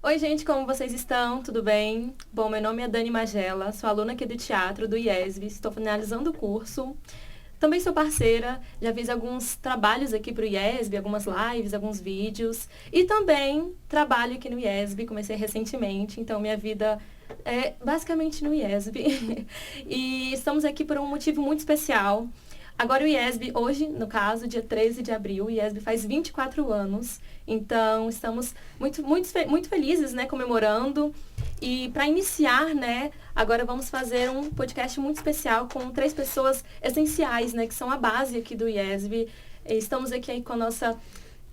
Oi, gente, como vocês estão? Tudo bem? Bom, meu nome é Dani Magela, sou aluna aqui do teatro do IESB, estou finalizando o curso. Também sou parceira, já fiz alguns trabalhos aqui para o IESB, algumas lives, alguns vídeos. E também trabalho aqui no IESB, comecei recentemente, então minha vida é basicamente no IESB. E estamos aqui por um motivo muito especial. Agora o IESB, hoje, no caso, dia 13 de abril, o IESB faz 24 anos. Então, estamos muito felizes, né, comemorando. E para iniciar, né, agora vamos fazer um podcast muito especial com três pessoas essenciais, né, que são a base aqui do IESB. Estamos aqui com a nossa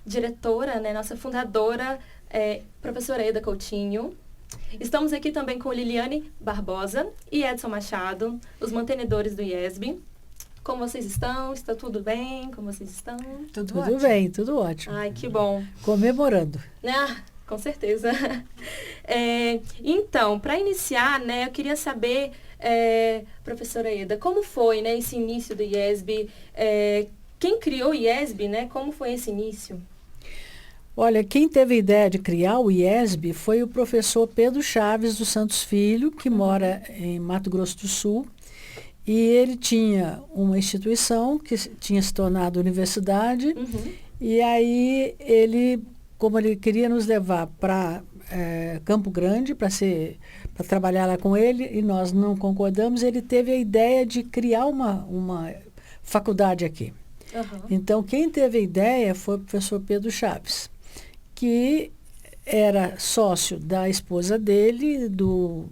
diretora, né, nossa fundadora, professora Eda Coutinho. Estamos aqui também com Liliane Barbosa e Edson Machado, os mantenedores do IESB. Como vocês estão? Está tudo bem? Como vocês estão? Tudo ótimo. Bem, tudo ótimo. Ai, que bom. Comemorando. Ah, com certeza. Então, para iniciar, né, eu queria saber, professora Eda, como foi, né, esse início do IESB? Quem criou o IESB, né? Como foi esse início? Olha, quem teve a ideia de criar o IESB foi o professor Pedro Chaves dos Santos Filho, que mora em Mato Grosso do Sul. E ele tinha uma instituição que tinha se tornado universidade. E aí ele, como ele queria nos levar para Campo Grande para trabalhar lá com ele, e nós não concordamos, ele teve a ideia de criar uma faculdade aqui. Então, quem teve a ideia foi o professor Pedro Chaves, que era sócio da esposa dele, do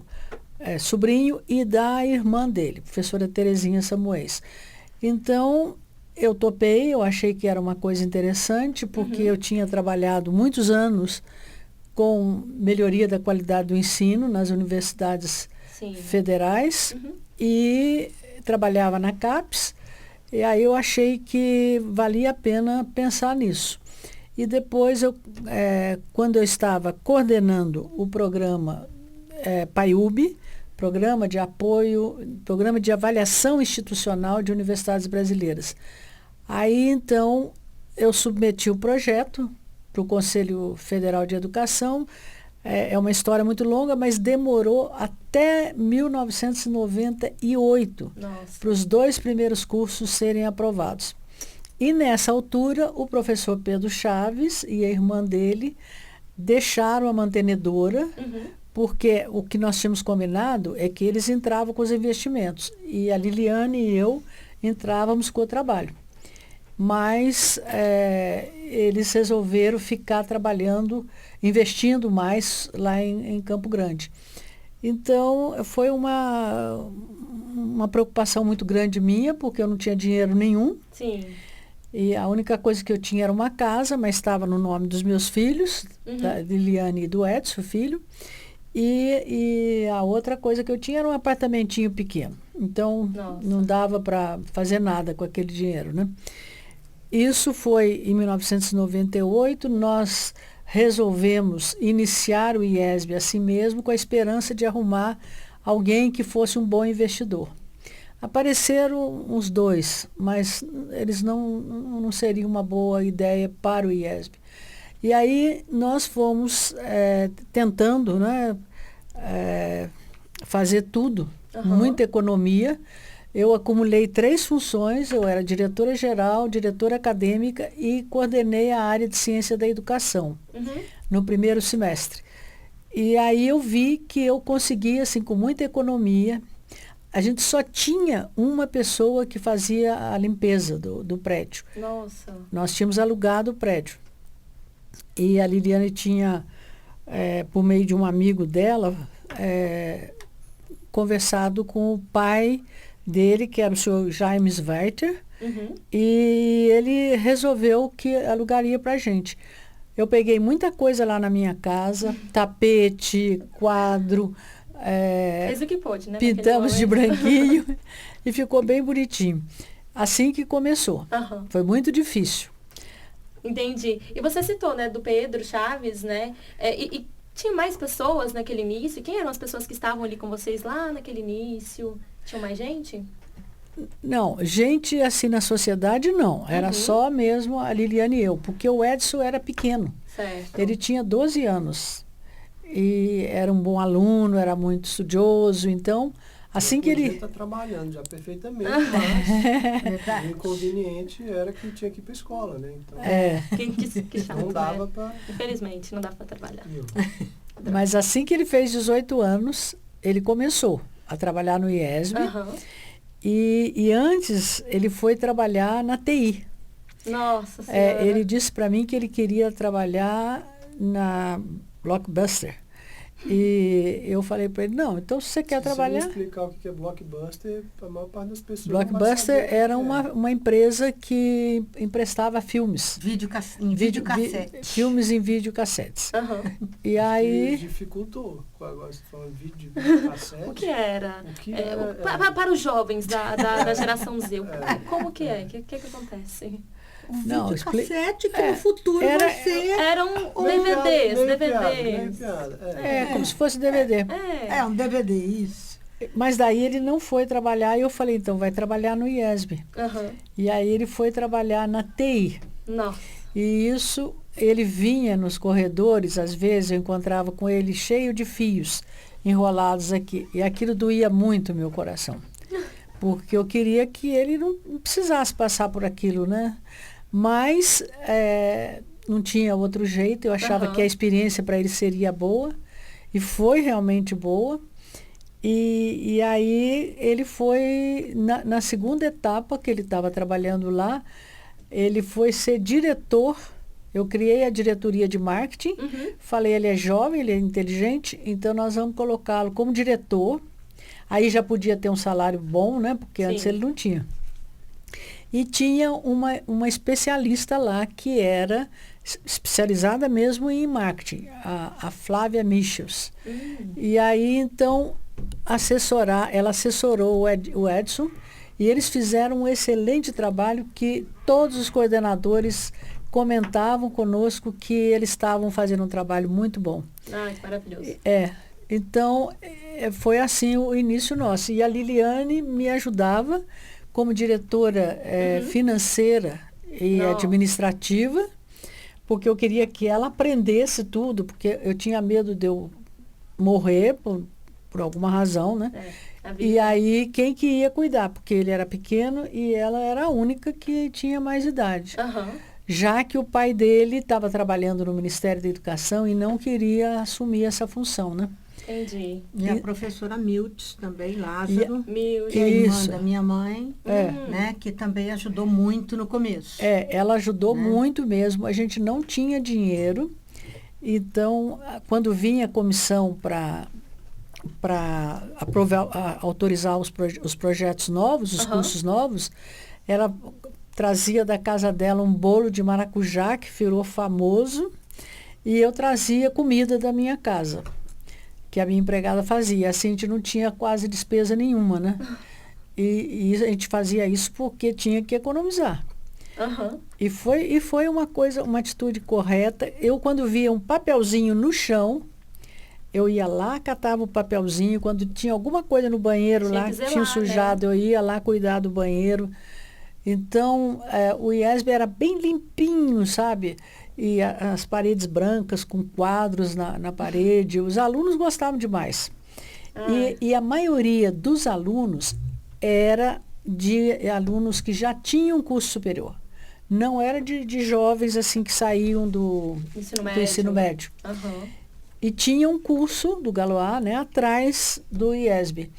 sobrinho e da irmã dele, professora Terezinha Samuels. Então, eu topei, eu achei que era uma coisa interessante, porque eu tinha trabalhado muitos anos com melhoria da qualidade do ensino nas universidades federais e trabalhava na CAPES, e aí eu achei que valia a pena pensar nisso. E depois, quando eu estava coordenando o programa PAIUB, Programa de Avaliação Institucional de Universidades Brasileiras. Aí, então, eu submeti o projeto para o Conselho Federal de Educação. É uma história muito longa, mas demorou até 1998 para os 2 primeiros cursos serem aprovados. E, nessa altura, o professor Pedro Chaves e a irmã dele deixaram a mantenedora, porque o que nós tínhamos combinado é que eles entravam com os investimentos e a Liliane e eu entrávamos com o trabalho. Mas eles resolveram ficar trabalhando, investindo mais lá em Campo Grande. Então, foi uma preocupação muito grande minha, porque eu não tinha dinheiro nenhum. Sim. E a única coisa que eu tinha era uma casa, mas estava no nome dos meus filhos, da Liliane e do Edson, filho. E a outra coisa que eu tinha era um apartamentinho pequeno. Então, não dava para fazer nada com aquele dinheiro, né? Isso foi em 1998. Nós resolvemos iniciar o IESB assim mesmo, com a esperança de arrumar alguém que fosse um bom investidor. Apareceram uns 2, mas eles não seriam uma boa ideia para o IESB. E aí nós fomos tentando, né, fazer tudo, muita economia. Eu acumulei 3 funções, eu era diretora-geral, diretora acadêmica e coordenei a área de ciência da educação no primeiro semestre. E aí eu vi que eu conseguia, assim, com muita economia. A gente só tinha uma pessoa que fazia a limpeza do prédio. Nossa. Nós tínhamos alugado o prédio. E a Liliane tinha, por meio de um amigo dela, conversado com o pai dele, que era o senhor James Werther, e ele resolveu que alugaria para a gente. Eu peguei muita coisa lá na minha casa, tapete, quadro, Fez o que pôde, né? pintamos de branquinho e ficou bem bonitinho. Assim que começou. Foi muito difícil. Entendi. E você citou, né, do Pedro Chaves, né? E tinha mais pessoas naquele início? Quem eram as pessoas que estavam ali com vocês lá naquele início? Tinha mais gente? Não, gente assim na sociedade não. Era só mesmo a Liliane e eu, porque o Edson era pequeno. Certo. Ele tinha 12 anos. e era um bom aluno, era muito estudioso, então, assim que ele... Está trabalhando já perfeitamente, mas o inconveniente era que tinha que ir para a escola, né? Então, Que chato, não dava né? para... Infelizmente, não dá para trabalhar. Mas assim que ele fez 18 anos, ele começou a trabalhar no IESB. E antes ele foi trabalhar na TI. Nossa Senhora. Ele disse para mim que ele queria trabalhar na Blockbuster. E eu falei para ele, não, então se você quer trabalhar... Se você explicar o que é Blockbuster, a maior parte das pessoas Blockbuster era uma empresa que emprestava filmes. Filmes em videocassetes. E aí... dificultou. Agora você falando videocassete. O que era? Para os jovens da geração Z, como que é? O que acontece? Um videocassete que no futuro vai ser... Eram DVDs. Como se fosse DVD. Um DVD, isso. Mas daí ele não foi trabalhar, e eu falei, então vai trabalhar no IESB. E aí ele foi trabalhar na TI. Nossa. E isso, ele vinha nos corredores, às vezes eu encontrava com ele cheio de fios enrolados aqui. E aquilo doía muito o meu coração. Porque eu queria que ele não precisasse passar por aquilo, né? Mas não tinha outro jeito, eu achava que a experiência para ele seria boa, e foi realmente boa. E aí ele foi, na segunda etapa que ele estava trabalhando lá, ele foi ser diretor. Eu criei a diretoria de marketing, falei, ele é jovem, ele é inteligente, então nós vamos colocá-lo como diretor. Aí já podia ter um salário bom, né? Porque antes ele não tinha. E tinha uma especialista lá que era especializada mesmo em marketing, a Flávia Michels. E aí, então, ela assessorou o Edson, e eles fizeram um excelente trabalho que todos os coordenadores comentavam conosco que eles estavam fazendo um trabalho muito bom. Que maravilhoso. Então, foi assim o início nosso. E a Liliane me ajudava como diretora financeira e administrativa, porque eu queria que ela aprendesse tudo, porque eu tinha medo de eu morrer por alguma razão, né? E aí, quem que ia cuidar? Porque ele era pequeno e ela era a única que tinha mais idade. Já que o pai dele estava trabalhando no Ministério da Educação e não queria assumir essa função, né? Entendi. E a professora Miltz também, Lázaro, que é a irmã da minha mãe, né, que também ajudou muito no começo. Ela ajudou muito mesmo. A gente não tinha dinheiro, então, quando vinha a comissão para autorizar os projetos novos, os cursos novos, ela trazia da casa dela um bolo de maracujá, que virou famoso, e eu trazia comida da minha casa, que a minha empregada fazia. Assim a gente não tinha quase despesa nenhuma, né? E a gente fazia isso porque tinha que economizar. E foi uma atitude correta. Eu, quando via um papelzinho no chão, eu ia lá, catava o papelzinho. Quando tinha alguma coisa no banheiro lá que tinha sujado, eu ia lá cuidar do banheiro. Então, o IESB era bem limpinho, sabe? E as paredes brancas com quadros na parede. Os alunos gostavam demais. E a maioria dos alunos era de alunos que já tinham curso superior. Não era de jovens assim que saíam do ensino médio. E tinha um curso do Galois, né, atrás do IESB.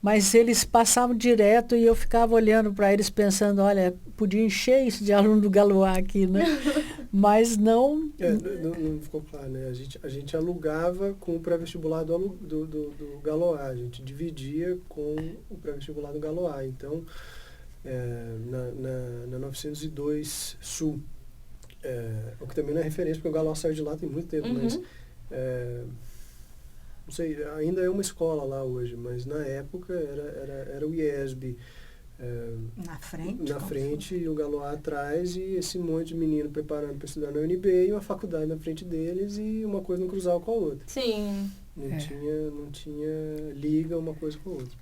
Mas eles passavam direto e eu ficava olhando para eles pensando, olha, podia encher isso de aluno do Galois aqui, né? Mas não... não ficou claro, né? A gente alugava com o pré-vestibular do Galois, a gente dividia com o pré-vestibular do Galois. Então, na 902 Sul, o que também não é referência, porque o Galois saiu de lá tem muito tempo, mas... não sei, ainda é uma escola lá hoje, mas na época era o IESB na frente e o Galois atrás, e esse monte de menino preparando para estudar na UNB e uma faculdade na frente deles, e uma coisa não cruzava com a outra. Sim. Não tinha liga uma coisa com a outra.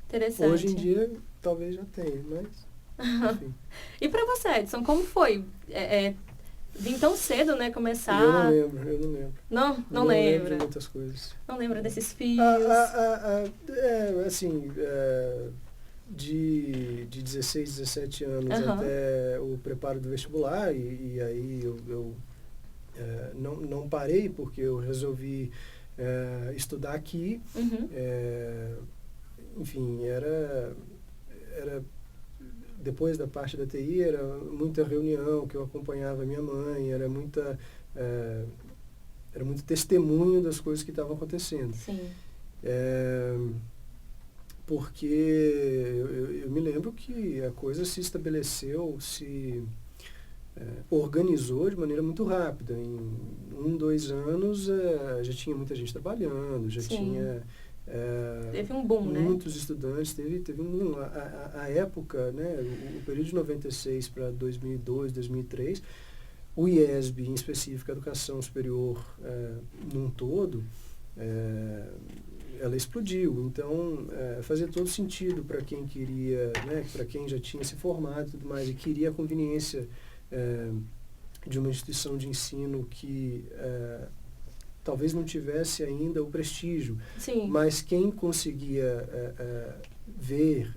Interessante. Hoje em dia talvez já tenha, mas enfim. E para você, Edson, como foi vir tão cedo, né? Começar... Eu não lembro. Não lembro lembra. de muitas coisas. Não lembra desses fios. De 16, 17 anos até o preparo do vestibular, e aí eu não parei porque eu resolvi estudar aqui. Enfim, era depois da parte da TI, era muita reunião que eu acompanhava a minha mãe, era muito testemunho das coisas que estavam acontecendo. Sim. Porque eu me lembro que a coisa se estabeleceu, organizou de maneira muito rápida. Em 1, 2 anos já tinha muita gente trabalhando, já tinha... teve um boom, muitos estudantes, teve um boom. A época, né, o período de 96 para 2002, 2003, o IESB, em específico, a Educação Superior num todo, ela explodiu. Então, fazia todo sentido para quem queria, né, para quem já tinha se formado e tudo mais, e queria a conveniência de uma instituição de ensino que talvez não tivesse ainda o prestígio. Sim. Mas quem conseguia ver,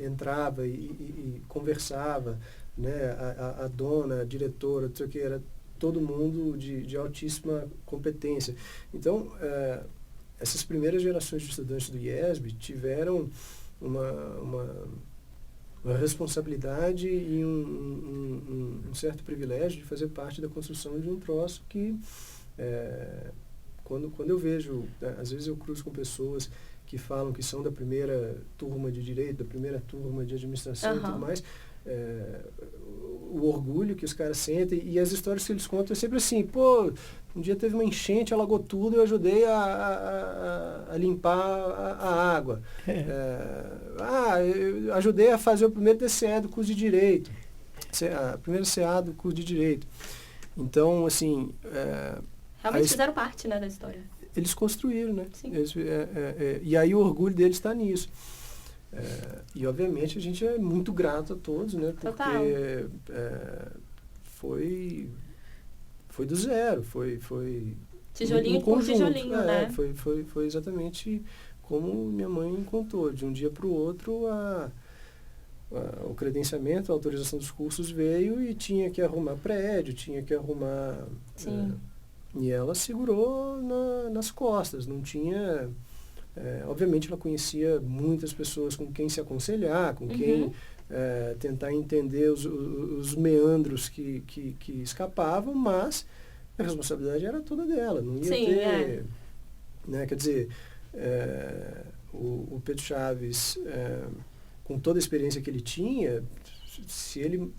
entrava e conversava, né, a dona, a diretora, tudo que era todo mundo de altíssima competência. Então, essas primeiras gerações de estudantes do IESB tiveram uma responsabilidade e um certo privilégio de fazer parte da construção de um troço que, quando eu vejo, às vezes eu cruzo com pessoas que falam que são da primeira turma de direito, da primeira turma de administração e tudo mais, o orgulho que os caras sentem e as histórias que eles contam é sempre assim: pô, um dia teve uma enchente, alagou tudo, eu ajudei a limpar a água. Eu ajudei a fazer o primeiro DCE do curso de Direito, a primeira CA do curso de Direito. Então, assim... realmente fizeram parte, né, da história. Eles construíram, né? Sim. E aí o orgulho deles está nisso. E obviamente a gente é muito grato a todos, né? Porque foi do zero, foi tijolinho por tijolinho, né? Foi exatamente como minha mãe contou. De um dia para o outro o credenciamento, a autorização dos cursos veio e tinha que arrumar prédio, tinha que arrumar... Sim. E ela segurou nas costas, não tinha... obviamente ela conhecia muitas pessoas com quem se aconselhar, com quem tentar entender os meandros que escapavam, mas a responsabilidade era toda dela, não ia ter... Né, quer dizer, o Pedro Chaves, com toda a experiência que ele tinha, se ele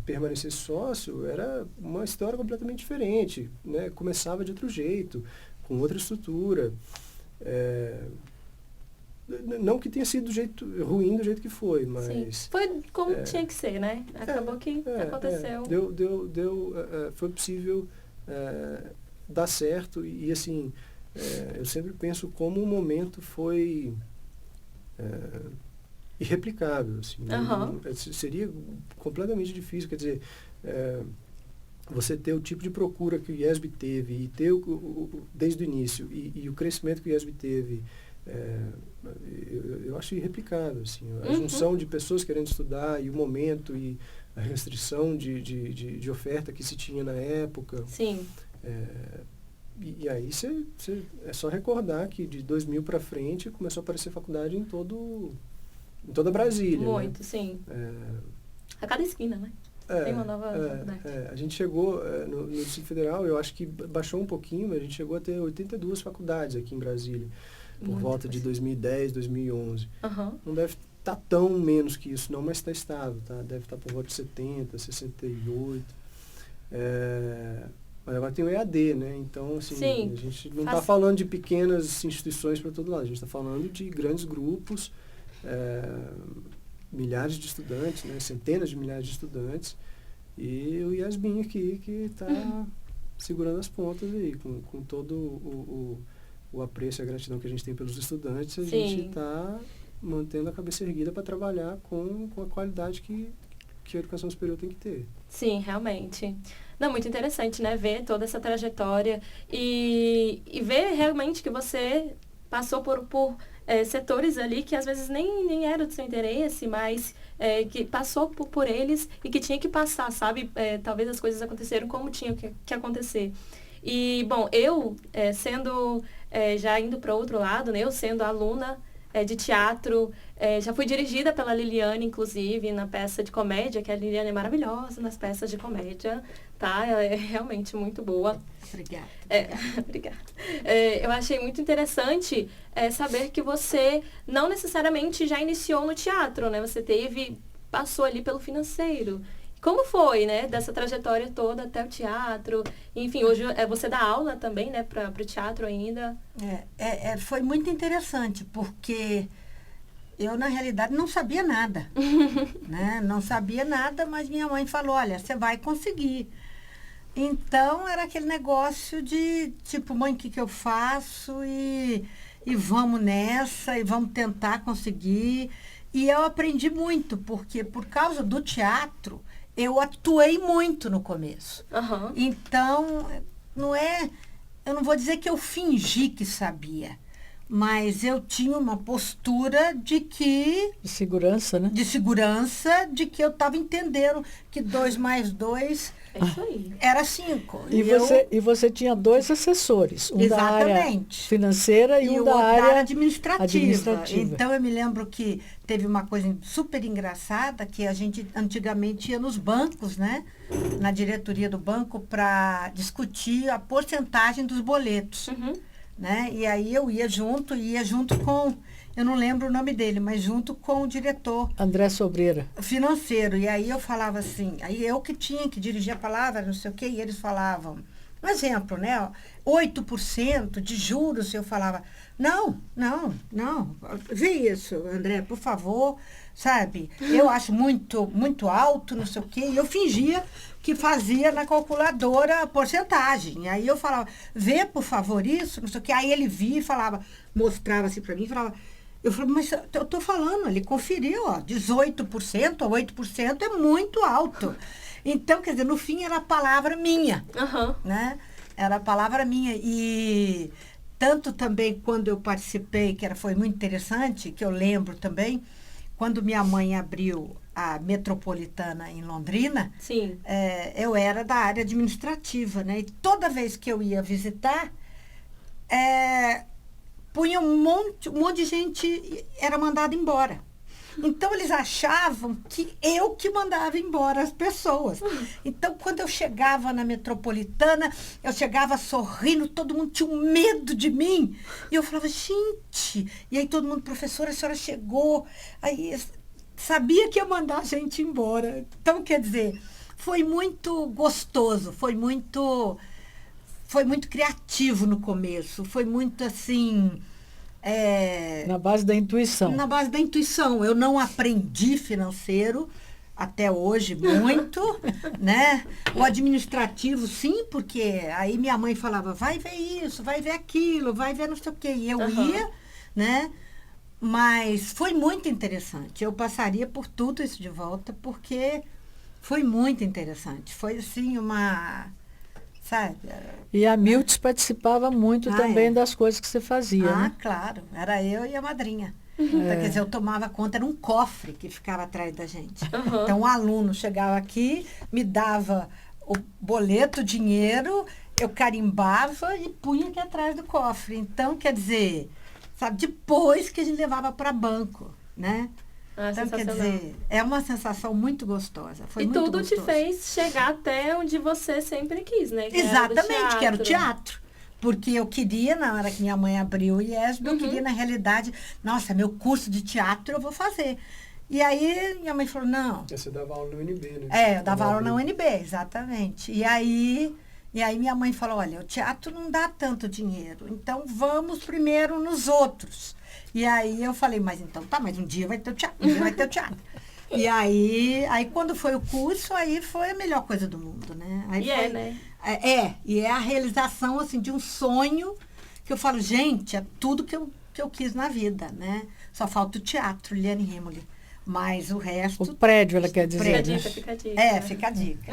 permanecesse sócio, era uma história completamente diferente, né? Começava de outro jeito, com outra estrutura. Não que tenha sido ruim do jeito que foi, mas... Sim. Foi como tinha que ser, né? Acabou que aconteceu. Foi possível dar certo e assim, eu sempre penso como o momento foi irreplicável. Assim, seria completamente difícil, quer dizer... você ter o tipo de procura que o IESB teve e ter desde o início e o crescimento que o IESB teve, eu acho irreplicável. Assim, a junção de pessoas querendo estudar e o momento e a restrição de oferta que se tinha na época. Sim. E aí é só recordar que de 2000 para frente começou a aparecer faculdade em toda Brasília. Muito, né? Sim. A cada esquina, né? Tem uma nova faculdade. A gente chegou no Distrito Federal, eu acho que baixou um pouquinho, mas a gente chegou a ter 82 faculdades aqui em Brasília, por volta de 2010, 2011. Não deve estar tão menos que isso, não, mas está estável, tá? Deve estar por volta de 70, 68. Mas agora tem o EAD, né? Então, assim, Sim, a gente não está falando de pequenas instituições para todo lado, a gente está falando de grandes grupos, milhares de estudantes, né? Centenas de milhares de estudantes, e o IESBinho aqui que está segurando as pontas aí, com todo o apreço e a gratidão que a gente tem pelos estudantes, a gente está mantendo a cabeça erguida para trabalhar com a qualidade que que a educação superior tem que ter. Sim, realmente. Não, muito interessante, né? Ver toda essa trajetória e ver realmente que você passou por setores ali que às vezes nem era do seu interesse, mas que passou por eles e que tinha que passar, sabe? Talvez as coisas aconteceram como tinham que acontecer. E, bom, eu, já indo para o outro lado, né? Eu sendo aluna de teatro, já fui dirigida pela Liliane, inclusive, na peça de comédia, que a Liliane é maravilhosa nas peças de comédia, tá? Ela é realmente muito boa. Obrigada. Obrigada. Eu achei muito interessante saber que você não necessariamente já iniciou no teatro, né? Você passou ali pelo financeiro. Como foi, né, dessa trajetória toda até o teatro? Enfim, hoje você dá aula também, né, para o teatro ainda. Foi muito interessante, porque eu, na realidade, não sabia nada. Né? Não sabia nada, mas minha mãe falou, olha, você vai conseguir. Então, era aquele negócio de, tipo, mãe, o que eu faço? E vamos nessa, e vamos tentar conseguir. E eu aprendi muito, porque por causa do teatro, eu atuei muito no começo. Uhum. Então, eu não vou dizer que eu fingi que sabia, mas eu tinha uma postura de segurança, né? De segurança, de que eu estava entendendo que 2 mais 2 era 5. E você tinha 2 assessores, um da área financeira e um da área administrativa. Então, eu me lembro que teve uma coisa super engraçada, que a gente antigamente ia nos bancos, né? Na diretoria do banco, para discutir a porcentagem dos boletos. Uhum. Né? E aí eu ia junto com, eu não lembro o nome dele, mas junto com o diretor. André Sobreira. Financeiro. E aí eu falava assim, aí eu que tinha que dirigir a palavra, não sei o quê, e eles falavam, um exemplo, né? 8% de juros, eu falava, não, vê isso, André, por favor, sabe? Eu acho muito alto, não sei o quê, e eu fingia que fazia na calculadora a porcentagem. Aí eu falava, vê, por favor, isso, não sei o quê. Aí ele via e falava, mostrava assim para mim, falava, eu falei, mas eu tô falando, ele conferiu, ó, 18% a 8% é muito alto. Então, quer dizer, no fim era a palavra minha, né? Era a palavra minha. E tanto também quando eu participei, foi muito interessante, que eu lembro também, quando minha mãe abriu a Metropolitana em Londrina, sim. Eu era da área administrativa, né? E toda vez que eu ia visitar, punha um monte de gente, era mandada embora. Então, eles achavam que eu que mandava embora as pessoas. Então, quando eu chegava na Metropolitana, eu chegava sorrindo, todo mundo tinha um medo de mim. E eu falava, gente... E aí todo mundo, professora, a senhora chegou. Aí sabia que ia mandar a gente embora. Então, quer dizer, foi muito gostoso, foi muito criativo no começo. Foi muito, assim... Na base da intuição. Na base da intuição. Eu não aprendi financeiro até hoje muito, né? O administrativo, sim, porque aí minha mãe falava, vai ver isso, vai ver aquilo, vai ver não sei o quê. E eu ia, né? Mas foi muito interessante. Eu passaria por tudo isso de volta, porque foi muito interessante. Foi, assim, sabe? E a Miltz participava muito também das coisas que você fazia, né? Claro. Era eu e a madrinha. Quer dizer, eu tomava conta, era um cofre que ficava atrás da gente. Então, o aluno chegava aqui, me dava o boleto, o dinheiro, eu carimbava e punha aqui atrás do cofre. Então, quer dizer, sabe, depois que a gente levava para banco, né? Então, quer dizer, é uma sensação muito gostosa. Foi muito tudo gostoso. Te fez chegar até onde você sempre quis, né? Exatamente, que era o teatro. Porque eu queria, na hora que minha mãe abriu o IESB, eu queria, na realidade, nossa, meu curso de teatro eu vou fazer. E aí, minha mãe falou, não. Você dava aula na UNB, né? Eu dava aula na UNB, exatamente. E aí minha mãe falou, olha, o teatro não dá tanto dinheiro, então vamos primeiro nos outros. E aí eu falei, mas então tá, mas um dia vai ter o teatro, um dia vai ter o teatro. E aí quando foi o curso, aí foi a melhor coisa do mundo, né? né? E é a realização, assim, de um sonho que eu falo, gente, é tudo que eu quis na vida, né? Só falta o teatro, Liane Rimoli. Mas o resto... O prédio, ela quer dizer. Fica a né? dica, fica a dica. Fica a dica.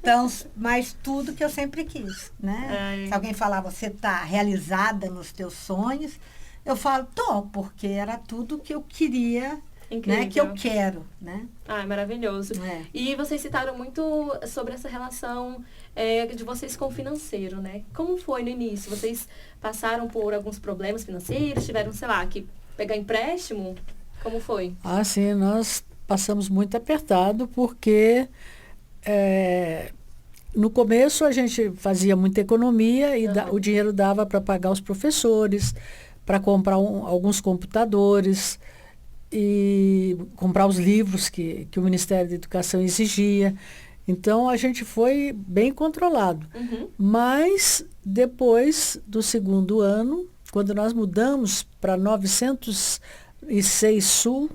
Então, mas tudo que eu sempre quis, né? Ai. Se alguém falar, você está realizada nos teus sonhos, eu falo, tô, porque era tudo que eu queria, Incrível. né? Que eu quero, né? Ah, maravilhoso. É. E vocês citaram muito sobre essa relação de vocês com o financeiro, né? Como foi no início? Vocês passaram por alguns problemas financeiros? Tiveram, sei lá, que pegar empréstimo? Como foi? Ah, sim, nós passamos muito apertado porque no começo a gente fazia muita economia e o dinheiro dava para pagar os professores, para comprar alguns computadores e comprar os livros que o Ministério da Educação exigia. Então a gente foi bem controlado. Uhum. Mas depois do segundo ano, quando nós mudamos para 906 Sul,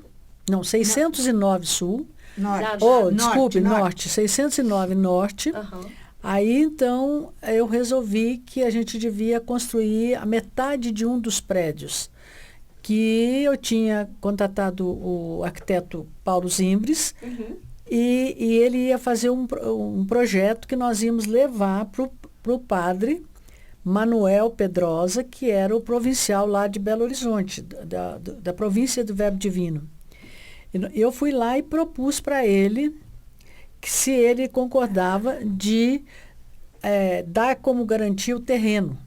não, 609 Sul, Norte. desculpe, Norte, 609 Norte. Aham. Aí, então, eu resolvi que a gente devia construir a metade de um dos prédios, que eu tinha contatado o arquiteto Paulo Zimbres, Uhum. e ele ia fazer um projeto que nós íamos levar para o padre Manuel Pedrosa, que era o provincial lá de Belo Horizonte, da província do Verbo Divino. Eu fui lá e propus para ele que se ele concordava de dar como garantia o terreno.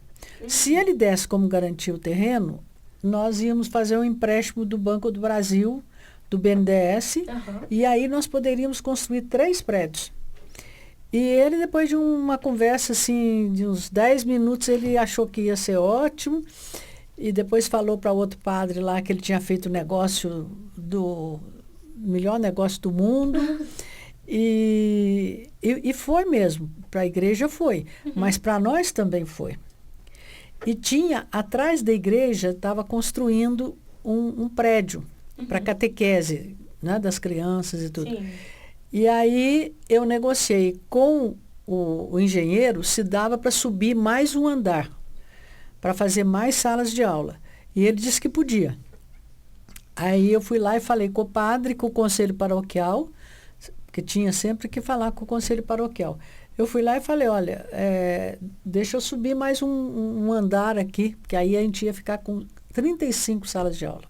Se ele desse como garantia o terreno, nós íamos fazer um empréstimo do Banco do Brasil, do BNDES, Aham. e aí nós poderíamos construir 3 prédios. E ele, depois de uma conversa assim, de uns 10 minutos, ele achou que ia ser ótimo, e depois falou para outro padre lá que ele tinha feito o negócio do melhor negócio do mundo. E foi mesmo, para a igreja foi, mas para nós também foi. E tinha, atrás da igreja, estava construindo um prédio para catequese, né, das crianças e tudo. Sim. E aí eu negociei com o engenheiro se dava para subir mais um andar, para fazer mais salas de aula. E ele disse que podia. Aí eu fui lá e falei com o padre, com o conselho paroquial, porque tinha sempre que falar com o conselho paroquial. Eu fui lá e falei, olha, deixa eu subir mais um andar aqui, porque aí a gente ia ficar com 35 salas de aula.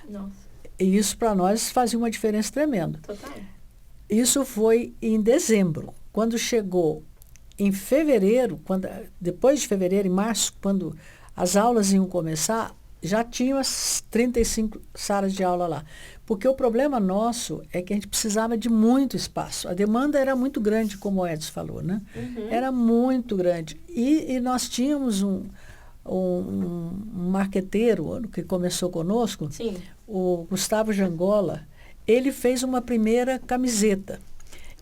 Nossa, E isso para nós fazia uma diferença tremenda. total. Isso foi em dezembro. Quando chegou em fevereiro, depois de fevereiro, em março, quando as aulas iam começar, já tinham as 35 salas de aula lá. Porque o problema nosso é que a gente precisava de muito espaço. A demanda era muito grande, como o Edson falou, né? Uhum. Era muito grande. E nós tínhamos um marqueteiro que começou conosco, Sim. o Gustavo Jangola. Ele fez uma primeira camiseta.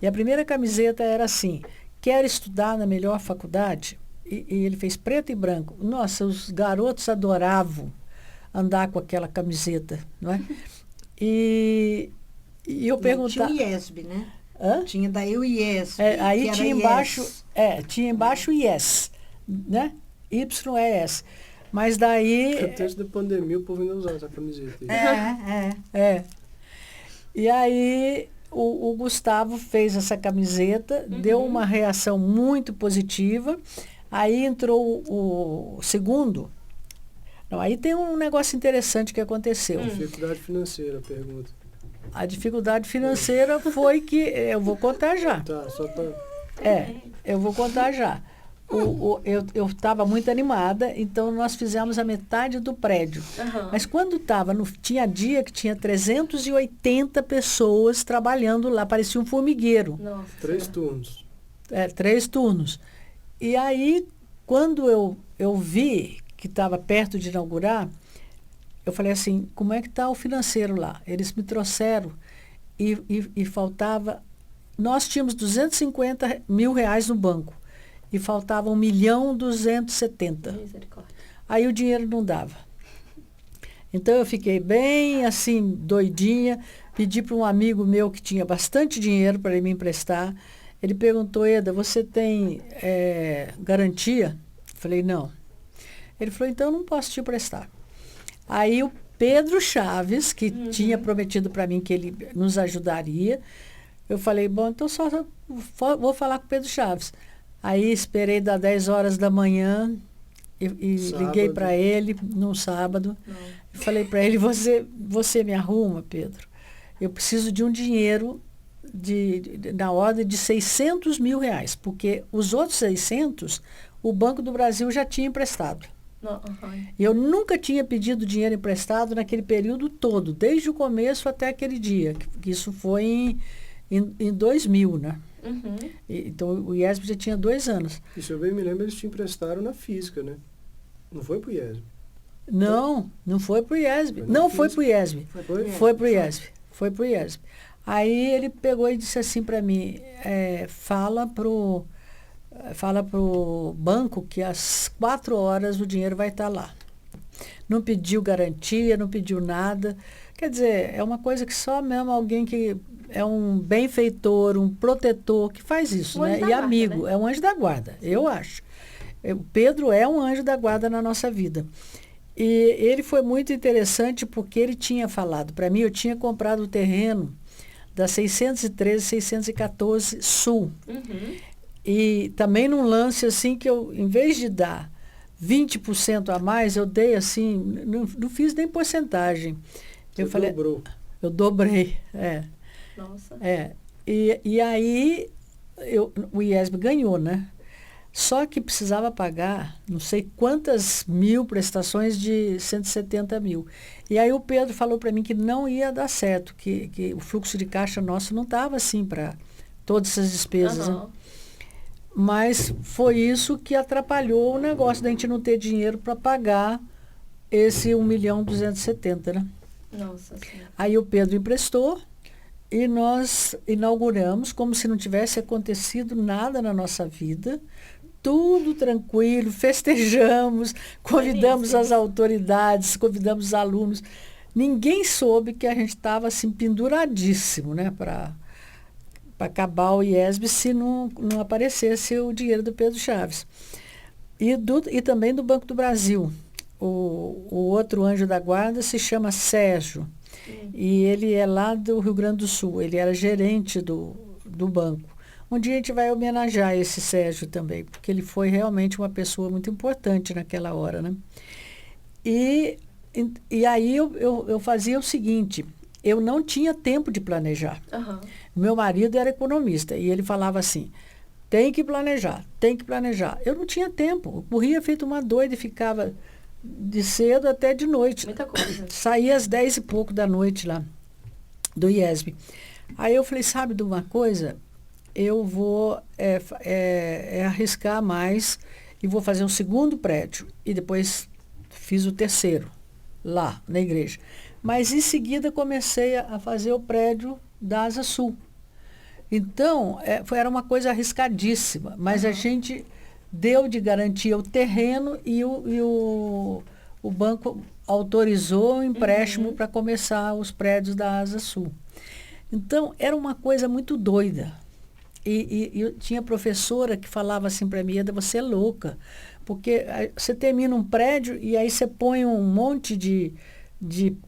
E a primeira camiseta era assim: quer estudar na melhor faculdade? E ele fez preto e branco. Nossa, os garotos adoravam andar com aquela camiseta, não é? E eu perguntava... Tinha o IESB, né? Hã? Tinha daí o IESB. Aí que era tinha embaixo, IES. tinha embaixo IES, né? YES. Mas daí... Antes da pandemia, o povo ainda usava essa camiseta aí. É. E aí o Gustavo fez essa camiseta, deu uma reação muito positiva. Aí entrou o segundo. Não, aí tem um negócio interessante que aconteceu. Dificuldade financeira, a pergunta. A dificuldade financeira foi que... Eu vou contar já. Tá, só para... Eu vou contar já. Eu estava muito animada, então nós fizemos a metade do prédio. Aham. Mas quando tinha dia que tinha 380 pessoas trabalhando lá, parecia um formigueiro. Nossa. 3 turnos. 3 turnos. E aí, quando eu vi que estava perto de inaugurar, eu falei assim, como é que está o financeiro lá? Eles me trouxeram e faltava... Nós tínhamos 250 mil reais no banco e faltava 1.270.000. Misericórdia. Aí o dinheiro não dava. Então eu fiquei bem assim, doidinha, pedi para um amigo meu que tinha bastante dinheiro para ele me emprestar. Ele perguntou, Eda, você tem garantia? Falei, não. Ele falou, então eu não posso te emprestar. Aí eu Pedro Chaves, que tinha prometido para mim que ele nos ajudaria. Eu falei, bom, então só vou falar com o Pedro Chaves. Aí esperei das 10 horas da manhã e liguei para ele num sábado. E falei para ele, você me arruma, Pedro? Eu preciso de um dinheiro na ordem de 600 mil reais, porque os outros 600, o Banco do Brasil já tinha emprestado. Eu nunca tinha pedido dinheiro emprestado naquele período todo, desde o começo até aquele dia, que isso foi em 2000, né? Então o IESB já tinha 2 anos. Isso eu bem me lembro, eles te emprestaram na física, né? Não foi pro IESB? Não foi pro IESB. Não foi pro IESB. Foi pro IESB. Foi pro IESB. Aí ele pegou e disse assim para mim, fala pro banco que às 4 horas o dinheiro vai estar lá. Não pediu garantia, não pediu nada. Quer dizer, é uma coisa que só mesmo alguém que é um benfeitor, um protetor, que faz isso, né? E amigo, é um anjo da guarda, eu acho. O Pedro é um anjo da guarda na nossa vida. E ele foi muito interessante porque ele tinha falado para mim, eu tinha comprado o terreno da 613, 614 Sul. E também num lance assim que eu, em vez de dar 20% a mais, eu dei assim, não fiz nem porcentagem. Você eu falei, dobrou. Eu dobrei, Nossa. E aí o IESB ganhou, né? Só que precisava pagar não sei quantas mil prestações de 170 mil. E aí o Pedro falou para mim que não ia dar certo, que o fluxo de caixa nosso não estava assim para todas essas despesas. Né? Mas foi isso que atrapalhou o negócio da gente não ter dinheiro para pagar esse 1.270.000, né? Nossa Senhora. Aí o Pedro emprestou e nós inauguramos como se não tivesse acontecido nada na nossa vida. Tudo tranquilo, festejamos, convidamos as autoridades, convidamos os alunos. Ninguém soube que a gente estava assim penduradíssimo, né, para acabar o IESB se não aparecesse o dinheiro do Pedro Chaves. E também do Banco do Brasil. O outro anjo da guarda se chama Sérgio. E ele é lá do Rio Grande do Sul. Ele era gerente do banco. Um dia a gente vai homenagear esse Sérgio também, porque ele foi realmente uma pessoa muito importante naquela hora, né? E aí eu fazia o seguinte, eu não tinha tempo de planejar. Meu marido era economista e ele falava assim, tem que planejar, tem que planejar. Eu não tinha tempo, eu corria feito uma doida e ficava de cedo até de noite. Muita coisa. Saía às 10 e pouco da noite lá, do IESB. Aí eu falei, sabe de uma coisa? Eu vou arriscar mais e vou fazer um segundo prédio. E depois fiz o terceiro, lá, na igreja. Mas em seguida comecei a fazer o prédio da Asa Sul. Então, era uma coisa arriscadíssima, mas a gente deu de garantia o terreno e o banco autorizou o empréstimo para começar os prédios da Asa Sul. Então, era uma coisa muito doida. E eu tinha professora que falava assim para mim, Eda, você é louca, porque você termina um prédio e aí você põe um monte de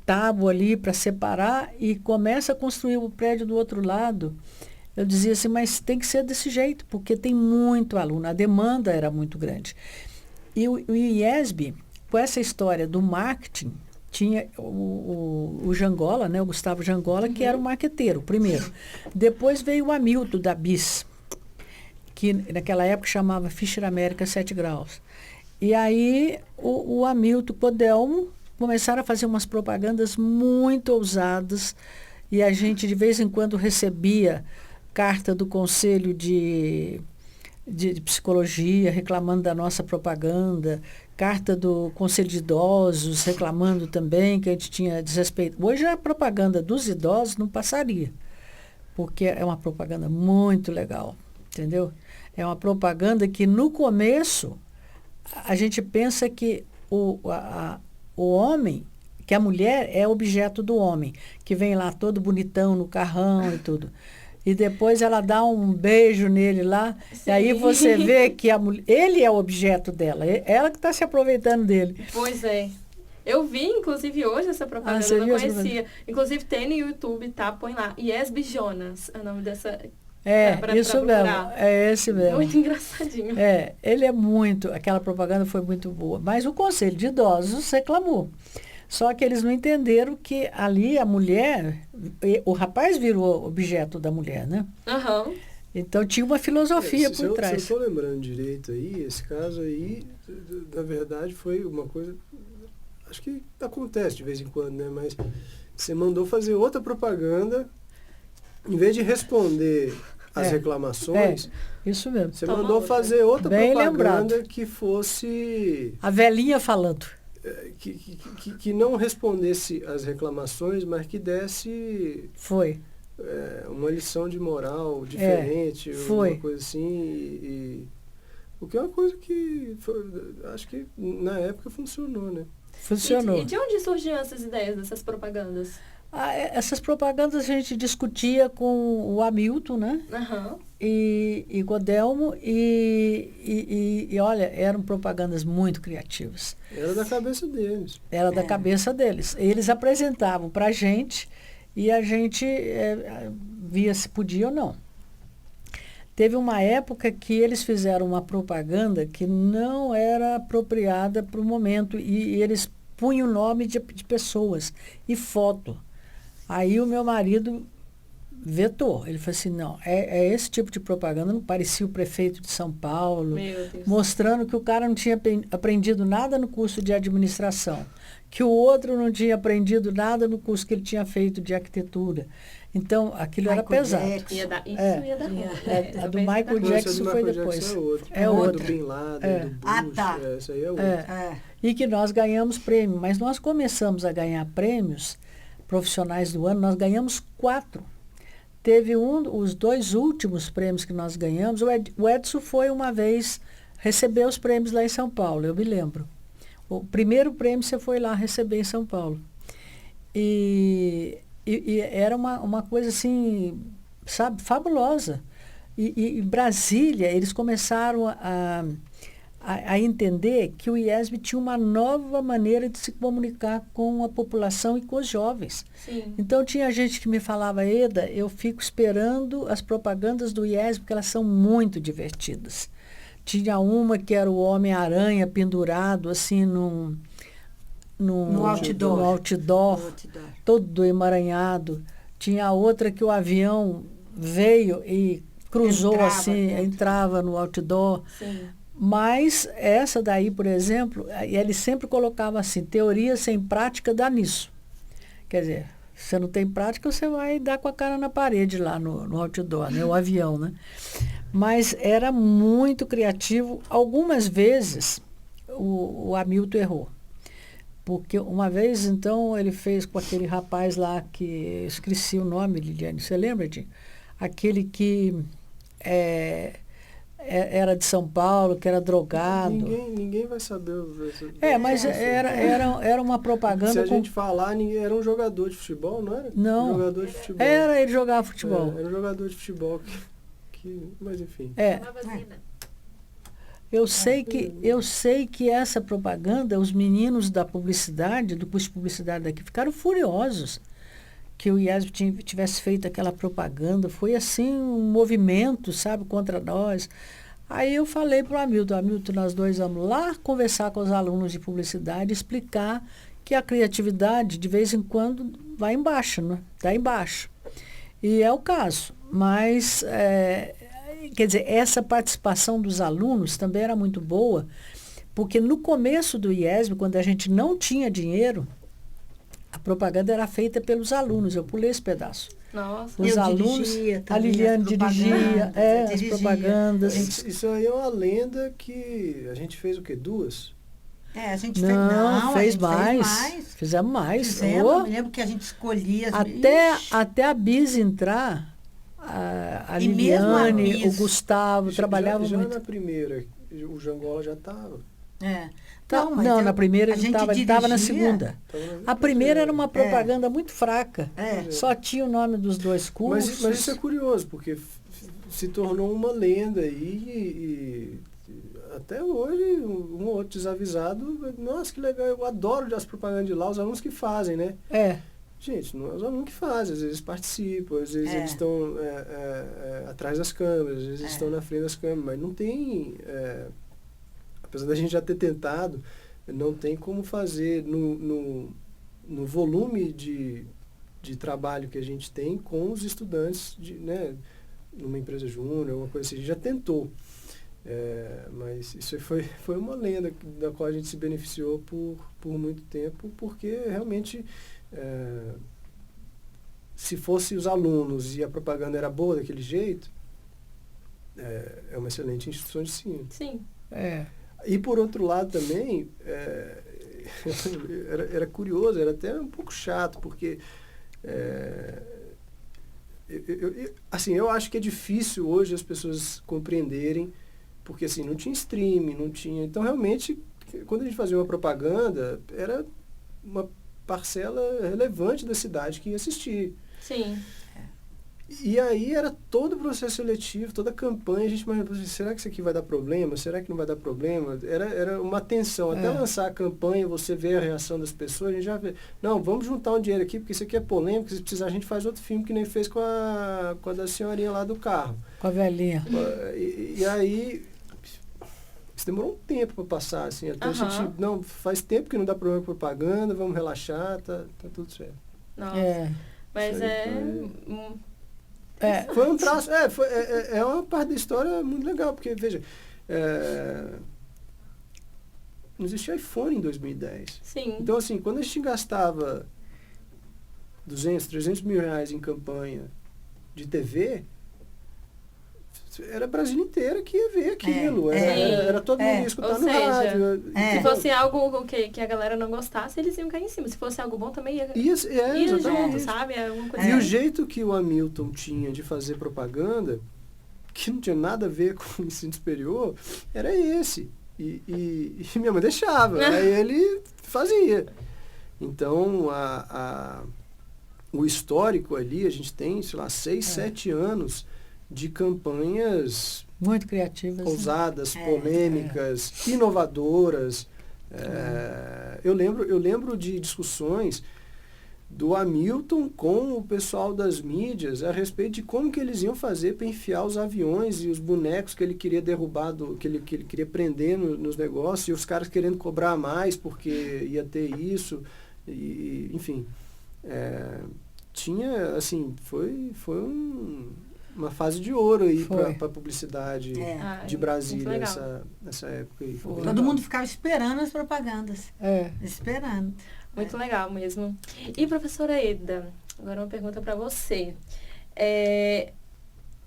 tábua ali para separar e começa a construir o prédio do outro lado. Eu dizia assim, mas tem que ser desse jeito, porque tem muito aluno, a demanda era muito grande. E o IESB, com essa história do marketing, tinha o Jangola, né, o Gustavo Jangola, que era o marqueteiro, primeiro. Depois veio o Hamilton, da BIS, que naquela época chamava Fischer América 7 Graus. E aí o Hamilton Codelmo começaram a fazer umas propagandas muito ousadas e a gente de vez em quando recebia carta do Conselho de Psicologia reclamando da nossa propaganda, carta do Conselho de Idosos reclamando também que a gente tinha desrespeito. Hoje a propaganda dos idosos não passaria, porque é uma propaganda muito legal, entendeu? É uma propaganda que no começo a gente pensa que o homem, que a mulher é objeto do homem, que vem lá todo bonitão no carrão e tudo. E depois ela dá um beijo nele lá, e aí você vê que ele é o objeto dela, ela que está se aproveitando dele. Pois é. Eu vi, inclusive, hoje essa propaganda, você eu não viu essa conhecia. Inclusive, tem no YouTube, tá? Põe lá. Iesb Jonas, é o nome dessa... Isso mesmo, procurar. é esse mesmo. Muito engraçadinho. Ele é muito, aquela propaganda foi muito boa. Mas o Conselho de Idosos reclamou. Só que eles não entenderam que ali a mulher, o rapaz virou objeto da mulher, né? Aham. Então tinha uma filosofia por trás. Se eu estou lembrando direito aí, esse caso aí, na verdade, foi uma coisa. Acho que acontece de vez em quando, né? Mas você mandou fazer outra propaganda, em vez de responder as reclamações, Isso mesmo. você Toma mandou outra. fazer outra Bem propaganda lembrado. que fosse. A velhinha falando. Que não respondesse as reclamações, mas que desse Foi. uma lição de moral diferente, foi. uma coisa assim. O que é uma coisa que acho que na época funcionou, né? Funcionou. E de onde surgiam essas ideias dessas propagandas? Essas propagandas a gente discutia com o Hamilton, né? Aham. E com o Delmo, e olha, eram propagandas muito criativas. Era da cabeça deles. Era da cabeça deles. Eles apresentavam para a gente e a gente via se podia ou não. Teve uma época que eles fizeram uma propaganda que não era apropriada para o momento e eles punham o nome de pessoas e foto. Aí o meu marido vetou. Ele falou assim, não, é esse tipo de propaganda, não parecia o prefeito de São Paulo, Meu Deus. mostrando que o cara não tinha aprendido nada no curso de administração, que o outro não tinha aprendido nada no curso que ele tinha feito de arquitetura. Então, aquilo era Michael pesado. Jackson. Ia dar ruim. A do Michael Não, essa Jackson do foi Michael depois. Jackson é outra. É A outra. do Bin Laden, do Bush, tá. essa aí é outra. É. E que nós ganhamos prêmio. Mas nós começamos a ganhar prêmios profissionais do ano, nós ganhamos 4. Teve os 2 últimos prêmios que nós ganhamos. O Edson foi uma vez receber os prêmios lá em São Paulo, eu me lembro. O primeiro prêmio você foi lá receber em São Paulo. E era uma coisa assim, sabe, fabulosa. E em Brasília, eles começaram a entender que o IESB tinha uma nova maneira de se comunicar com a população e com os jovens. Sim. Então tinha gente que me falava, Eda, eu fico esperando as propagandas do IESB, porque elas são muito divertidas. Tinha uma que era o Homem-Aranha pendurado assim no outdoor, todo emaranhado. Tinha outra que o avião veio e cruzou entrava no outdoor. Sim. Mas essa daí, por exemplo, ele sempre colocava assim, teoria sem prática dá nisso. Quer dizer, se você não tem prática, você vai dar com a cara na parede lá no outdoor, né? O avião, né? Mas era muito criativo. Algumas vezes o Hamilton errou. Porque uma vez, então, ele fez com aquele rapaz lá que... Eu esqueci o nome, Liliane. Você lembra de? Aquele que era de São Paulo, que era drogado. Ninguém vai saber. Mas era uma propaganda... Se a gente falar, era um jogador de futebol, não era? Não. Um jogador de futebol. Ele jogava futebol. Era um jogador de futebol mas enfim. Eu sei que essa propaganda, os meninos da publicidade, do curso de publicidade daqui, ficaram furiosos que o IESB tivesse feito aquela propaganda. Foi assim um movimento, sabe, contra nós. Aí eu falei para o Hamilton, nós dois vamos lá conversar com os alunos de publicidade, explicar que a criatividade, de vez em quando, vai embaixo, né? Está embaixo. E é o caso. Mas, quer dizer, essa participação dos alunos também era muito boa, porque no começo do IESB, quando a gente não tinha dinheiro, a propaganda era feita pelos alunos. Eu pulei esse pedaço. Nossa. Os alunos, a Liliane dirigia as propagandas. Isso aí é uma lenda que a gente fez o quê? 2? A gente fez mais. Fizemos mais. Eu me lembro que a gente escolhia. Até a Bis entrar, a Liliane, o Gustavo, trabalhavam já muito. Na primeira, o Jangola já estava. Não, na primeira ele estava na segunda. A primeira era uma propaganda muito fraca. Só tinha o nome dos 2 cursos. Mas isso é curioso, porque se tornou uma lenda e até hoje, um ou outro desavisado, nossa, que legal, eu adoro as propagandas de lá, os alunos que fazem, né? Gente, não é os alunos que fazem, às vezes participam, às vezes eles estão atrás das câmeras, às vezes eles estão na frente das câmeras, mas não tem, apesar da gente já ter tentado, não tem como fazer no volume de trabalho que a gente tem com os estudantes, né, numa empresa júnior, alguma coisa assim, a gente já tentou. Mas isso foi uma lenda da qual a gente se beneficiou por muito tempo, porque realmente, se fosse os alunos e a propaganda era boa daquele jeito, é uma excelente instituição de ensino. Sim. E por outro lado também, era curioso, era até um pouco chato, porque eu acho que é difícil hoje as pessoas compreenderem, porque assim, não tinha streaming, não tinha... Então, realmente, quando a gente fazia uma propaganda, era uma parcela relevante da cidade que ia assistir. Sim. E aí era todo o processo seletivo, toda a campanha, a gente imaginava, será que isso aqui vai dar problema? Será que não vai dar problema? Era uma tensão. Até lançar a campanha, você vê a reação das pessoas, a gente já vê, não, vamos juntar um dinheiro aqui, porque isso aqui é polêmico, se precisar a gente faz outro filme que nem fez com a da senhorinha lá do carro. Com a velhinha. E aí, isso demorou um tempo para passar, assim, até a gente, não, faz tempo que não dá problema com propaganda, vamos relaxar, tá tudo certo. Nossa. Mas foi um traço, é uma parte da história muito legal, porque, veja, não existia iPhone em 2010. Sim. Então, assim, quando a gente gastava 200, 300 mil reais em campanha de TV, era a Brasília inteira que ia ver aquilo. Era todo mundo ia escutar no rádio. Se fosse algo que a galera não gostasse, eles iam cair em cima. Se fosse algo bom, também ia junto, sabe? E o jeito que o Hamilton tinha de fazer propaganda, que não tinha nada a ver com o ensino superior, era esse. E minha mãe deixava. Aí ele fazia. Então, o histórico ali, a gente tem, sei lá, 6, 7 anos de campanhas muito criativas, ousadas, polêmicas, inovadoras. Eu lembro de discussões do Hamilton com o pessoal das mídias a respeito de como que eles iam fazer para enfiar os aviões e os bonecos que ele queria derrubar, que ele queria prender nos negócios, e os caras querendo cobrar mais porque ia ter isso, enfim. Tinha, assim, foi uma fase de ouro aí para a publicidade de Brasília nessa época aí. Todo mundo ficava esperando as propagandas. Esperando. Muito legal mesmo. E professora Eda, agora uma pergunta para você.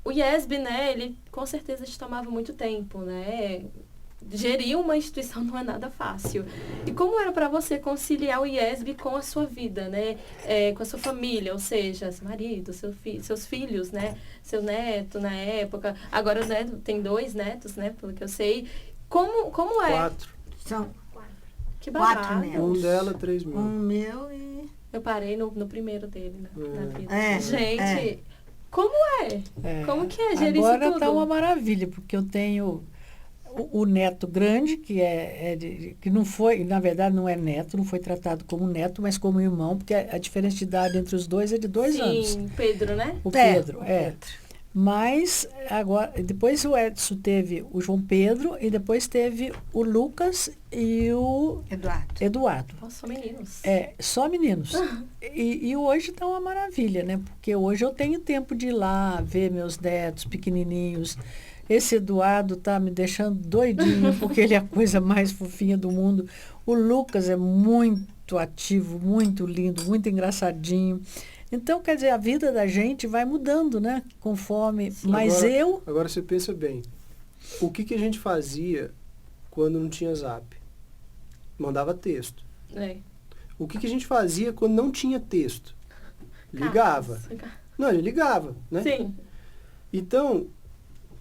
O IESB, né, ele com certeza te tomava muito tempo, né? Gerir uma instituição não é nada fácil. E como era para você conciliar o IESB com a sua vida, né? Com a sua família, ou seja, seu marido, seus filhos, né? Seu neto na época. Agora, né, tem 2 netos, né? Pelo que eu sei. Como é? 4. São que babado. 4 netos. Um dela, 3 mil. Um meu e... Eu parei no primeiro dele, né? Na vida. Gente, como é? Como que é gerir isso tudo? Agora tá uma maravilha, porque eu tenho o neto grande, que não foi, na verdade não é neto, não foi tratado como neto, mas como irmão, porque a diferença de idade entre os dois é de 2 anos. Sim, Pedro, né? O Pedro. Mas agora, depois o Edson teve o João Pedro e depois teve o Lucas e o Eduardo. Nossa, só meninos. Só meninos. E hoje está uma maravilha, né? Porque hoje eu tenho tempo de ir lá ver meus netos pequenininhos. Esse Eduardo tá me deixando doidinho, porque ele é a coisa mais fofinha do mundo. O Lucas é muito ativo, muito lindo, muito engraçadinho. Então, quer dizer, a vida da gente vai mudando, né? Conforme... Sim. Mas Agora você pensa bem. O que a gente fazia quando não tinha Zap? Mandava texto. O que a gente fazia quando não tinha texto? Ligava. Não, ele ligava, né? Sim. Então,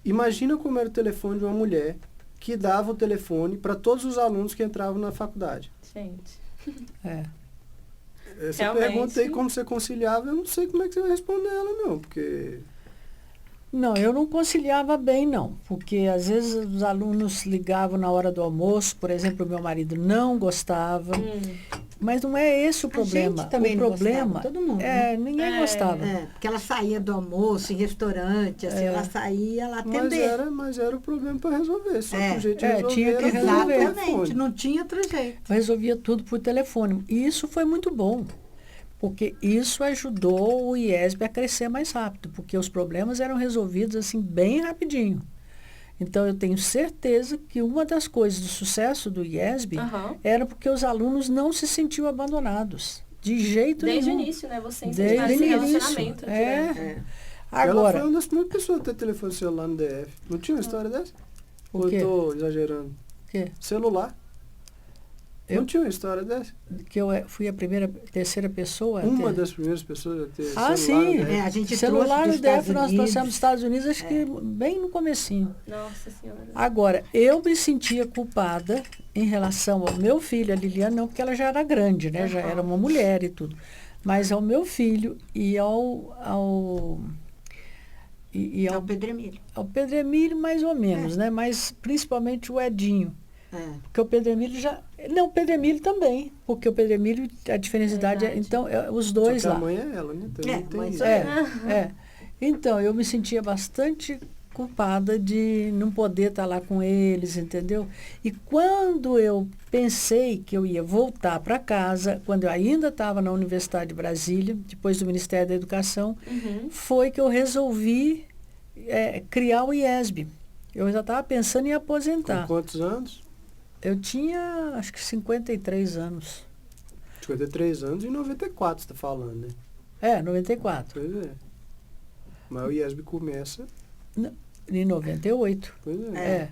imagina como era o telefone de uma mulher que dava o telefone para todos os alunos que entravam na faculdade. Gente. Essa pergunta aí, como você conciliava, eu não sei como é que você vai responder ela, não, porque... Não, eu não conciliava bem, não, porque às vezes os alunos ligavam na hora do almoço, por exemplo, o meu marido não gostava, mas não é esse o problema. gente também o não problema gostava, todo mundo, ninguém gostava. Porque ela saía do almoço em restaurante, assim, ela saía lá atender. Mas era o problema para resolver. Só que o jeito de resolver tinha que era pelo resolver. Exatamente, telefone. não tinha outro jeito. Eu resolvia tudo por telefone. E isso foi muito bom, porque isso ajudou o IESB a crescer mais rápido, porque os problemas eram resolvidos assim bem rapidinho. Então, eu tenho certeza que uma das coisas do sucesso do IESB era porque os alunos não se sentiam abandonados, de jeito Desde nenhum. o início, né? Você Desde incentivar esse o início. relacionamento. Ela Agora, foi uma das primeiras pessoas a ter telefone celular no DF. Não tinha uma história dessa? O Ou quê? eu tô exagerando? o quê? Celular. Eu? Não tinha uma história dessa? Que eu fui a terceira pessoa a Uma ter. das primeiras pessoas a ter Ah, celular sim. no DF. A gente Celular trouxe no dos DF Estados nós trouxemos dos Unidos. Estados Unidos, acho que bem no comecinho. Nossa Senhora. Agora, eu me sentia culpada em relação ao meu filho, a Liliana, não, porque ela já era grande, né? Já era uma mulher e tudo. Mas ao meu filho e ao Pedro Emílio. ao Pedro Emílio, mais ou menos, né? Mas principalmente o Edinho. Porque o Pedro Emílio já... Não, o Pedro Emílio também. Porque o Pedro Emílio, a diferencidade é... Verdade. Então, os dois Só que lá. a mãe é ela, né? Então, não tem mãe isso. sou É. Então, eu me sentia bastante culpada de não poder estar lá com eles, entendeu? E quando eu pensei que eu ia voltar para casa, quando eu ainda estava na Universidade de Brasília, depois do Ministério da Educação, foi que eu resolvi criar o IESB. Eu já estava pensando em Com aposentar. quantos anos? Eu tinha, acho que 53 anos. 53 anos e 94, você está falando, né? 94. Pois é. Mas o IESB começa... Em 98. Pois é.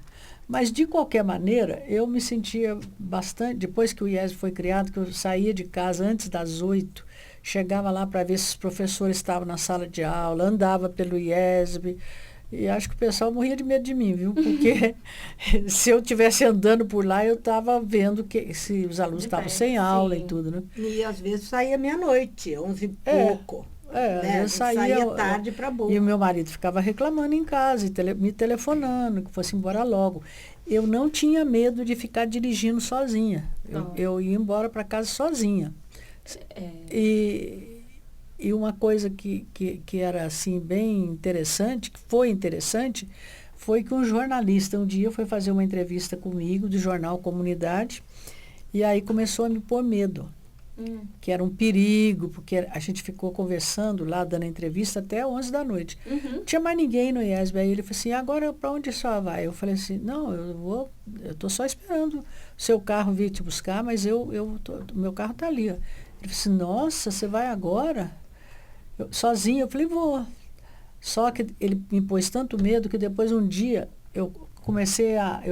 Mas, de qualquer maneira, eu me sentia bastante... Depois que o IESB foi criado, que eu saía de casa antes das 8, chegava lá para ver se os professores estavam na sala de aula, andava pelo IESB... E acho que o pessoal morria de medo de mim, viu? Porque se eu estivesse andando por lá, eu estava vendo se os alunos estavam sem aula e tudo, né? E às vezes saía meia-noite, 11 e pouco. Eu saía tarde para boa. E o meu marido ficava reclamando em casa, me telefonando, que fosse embora logo. Eu não tinha medo de ficar dirigindo sozinha. Eu ia embora para casa sozinha. E uma coisa que era assim bem interessante, que foi interessante, foi que um jornalista um dia foi fazer uma entrevista comigo do jornal Comunidade, e aí começou a me pôr medo, que era um perigo, porque a gente ficou conversando lá, dando entrevista até 11 da noite. Não tinha mais ninguém no IESB. Aí ele falou assim, agora para onde a senhora vai? Eu falei assim, não, eu estou só esperando o seu carro vir te buscar, mas o meu carro está ali. Ó. Ele falou assim, nossa, você vai agora? Sozinho, eu falei, vou. Só que ele me pôs tanto medo que depois um dia eu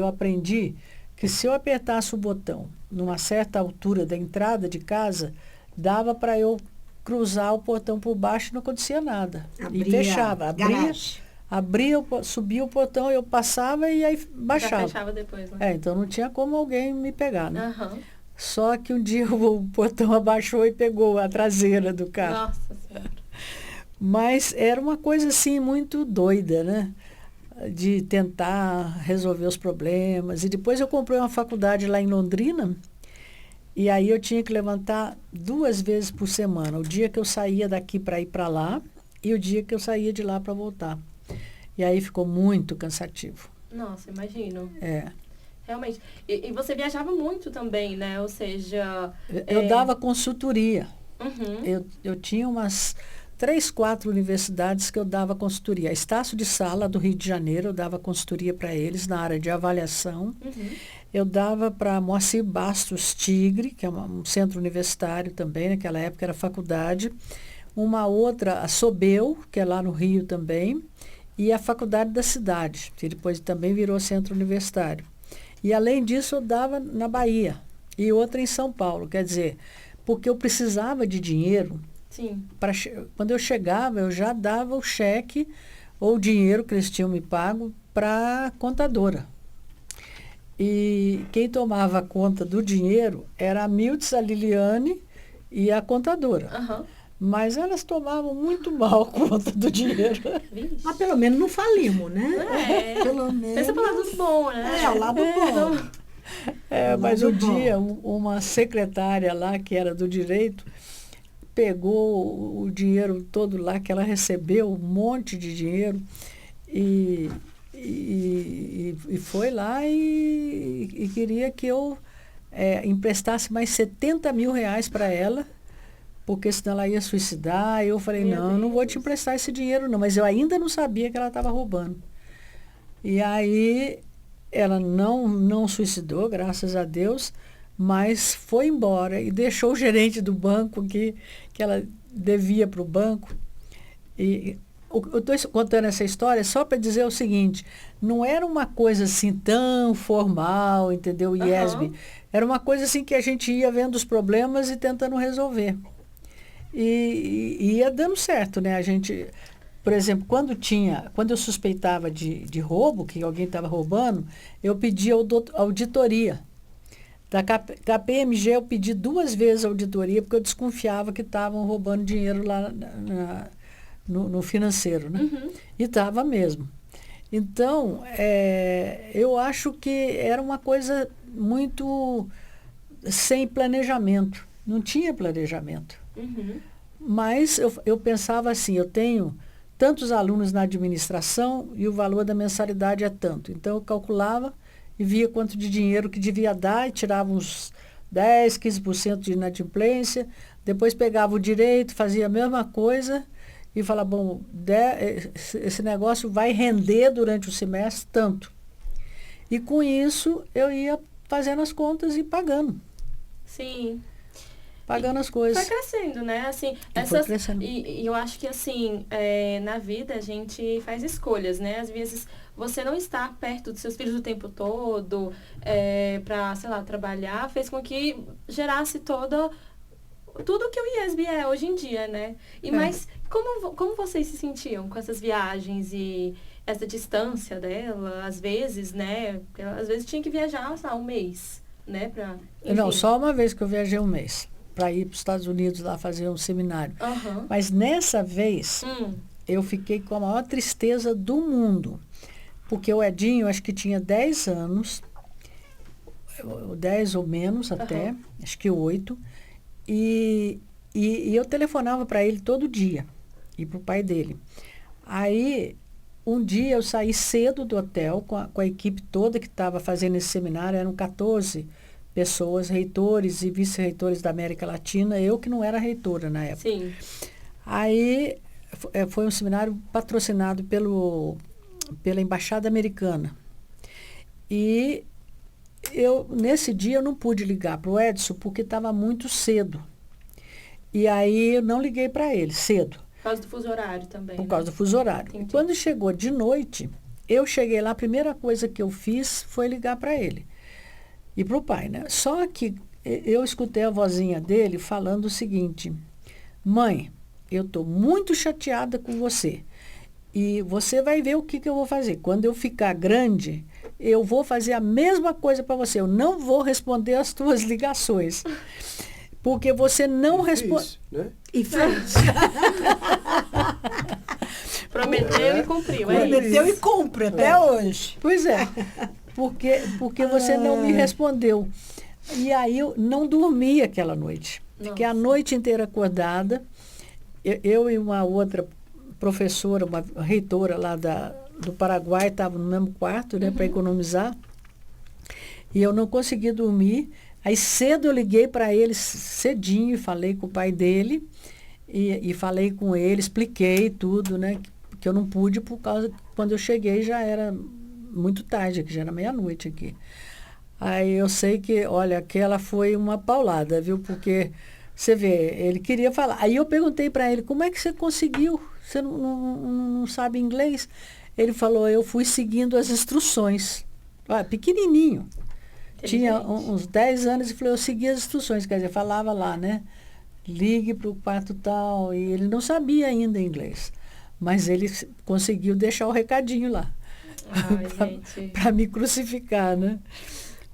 aprendi que se eu apertasse o botão numa certa altura da entrada de casa, dava para eu cruzar o portão por baixo e não acontecia nada. E fechava. Subia o portão, eu passava e aí baixava. Já fechava depois, né? Então não tinha como alguém me pegar, né? Uhum. Só que um dia o portão abaixou e pegou a traseira do carro. Nossa Senhora. Mas era uma coisa assim muito doida, né? De tentar resolver os problemas. E depois eu comprei uma faculdade lá em Londrina, e aí eu tinha que levantar 2 vezes por semana. O dia que eu saía daqui para ir para lá e o dia que eu saía de lá para voltar. E aí ficou muito cansativo. Nossa, imagino. Realmente. E você viajava muito também, né? Ou seja... Eu dava consultoria. Uhum. Eu tinha umas 3, 4 universidades que eu dava consultoria. A Estácio de Sala, do Rio de Janeiro, eu dava consultoria para eles na área de avaliação. Eu dava para Moacir Bastos Tigre, que é um centro universitário também, naquela época era faculdade. Uma outra, a Sobel, que é lá no Rio também. E a Faculdade da Cidade, que depois também virou centro universitário. E além disso, eu dava na Bahia. E outra em São Paulo. Quer dizer, porque eu precisava de dinheiro. Sim. Quando eu chegava, eu já dava o cheque ou o dinheiro que eles tinham me pago para a contadora. E quem tomava conta do dinheiro era a Miltz, a Liliane e a contadora. Uhum. Mas elas tomavam muito mal conta do dinheiro. Vixe. Mas pelo menos não falimos, né? É. Pelo menos. Pensa pelo lado bom, né? É, o lado bom. Mas um Lado bom. dia, uma secretária lá, que era do direito, pegou o dinheiro todo lá, que ela recebeu, um monte de dinheiro, e foi lá e queria que eu emprestasse mais 70 mil reais para ela, porque senão ela ia suicidar. Eu falei, Meu não, eu não vou te Deus. emprestar esse dinheiro não, mas eu ainda não sabia que ela estava roubando. E aí ela não suicidou, graças a Deus, mas foi embora e deixou o gerente do banco que ela devia para o banco. E eu estou contando essa história só para dizer o seguinte, não era uma coisa assim tão formal, entendeu? IESB. Aham. Era uma coisa assim que a gente ia vendo os problemas e tentando resolver. E ia dando certo, né? A gente, por exemplo, quando eu suspeitava de roubo, que alguém estava roubando, eu pedia auditoria. Da KPMG eu pedi 2 vezes a auditoria, porque eu desconfiava que estavam roubando dinheiro lá no financeiro, né? Uhum. E estava mesmo. Então, eu acho que era uma coisa muito sem planejamento. Não tinha planejamento. Uhum. Mas eu pensava assim, eu tenho tantos alunos na administração e o valor da mensalidade é tanto. Então, eu calculava e via quanto de dinheiro que devia dar e tirava uns 10, 15% de inadimplência. Depois pegava o direito, fazia a mesma coisa e falava, bom, esse negócio vai render durante o semestre tanto. E com isso, eu ia fazendo as contas e pagando as coisas. Foi crescendo, né? Assim, Foi crescendo. E eu acho que, assim, na vida a gente faz escolhas, né? Às vezes você não estar perto dos seus filhos o tempo todo para, sei lá, trabalhar, fez com que gerasse tudo que o IESB é hoje em dia, né? Mas como vocês se sentiam com essas viagens e essa distância dela, às vezes, né? Porque às vezes tinha que viajar, sei lá, um mês, né? Não, enfim. só uma vez que eu viajei um mês para ir para os Estados Unidos lá fazer um seminário. Aham. Mas nessa vez Hum. eu fiquei com a maior tristeza do mundo. Porque o Edinho, acho que tinha 10 anos, 10 ou menos até, acho que 8. E eu telefonava para ele todo dia, e para o pai dele. Aí, um dia eu saí cedo do hotel com a equipe toda que estava fazendo esse seminário, eram 14 pessoas, reitores e vice-reitores da América Latina, eu que não era reitora na época. Sim. Aí, foi um seminário patrocinado pela Embaixada Americana. E nesse dia eu não pude ligar para o Edson porque estava muito cedo. E aí eu não liguei para ele cedo. Por causa do fuso horário também. Por causa do fuso horário. Entendi. E quando chegou de noite, eu cheguei lá, a primeira coisa que eu fiz foi ligar para ele. E para o pai, né? Só que eu escutei a vozinha dele falando o seguinte: mãe, eu estou muito chateada com você. E você vai ver o que eu vou fazer. Quando eu ficar grande, eu vou fazer a mesma coisa para você. Eu não vou responder as tuas ligações. Porque você não responde. Né? E fez. Prometeu e cumpriu, é Prometeu isso. e cumpre até hoje. Pois é. Porque você não me respondeu. E aí eu não dormi aquela noite. Fiquei a noite inteira acordada. Eu e uma outra professora, uma reitora lá do Paraguai, estava no mesmo quarto, né, para economizar. E eu não consegui dormir. Aí cedo eu liguei para ele, cedinho, e falei com o pai dele. E falei com ele, expliquei tudo, né? Que eu não pude por causa que quando eu cheguei já era muito tarde, que já era meia-noite aqui. Aí eu sei que, olha, aquela foi uma paulada, viu? Porque, você vê, ele queria falar. Aí eu perguntei para ele, como é que você conseguiu? Você não sabe inglês? Ele falou, eu fui seguindo as instruções. Pequenininho. Tinha uns 10 anos e falou, eu segui as instruções, quer dizer, falava lá, né? Ligue para o quarto tal. E ele não sabia ainda inglês. Mas ele conseguiu deixar o recadinho lá. Para me crucificar, né?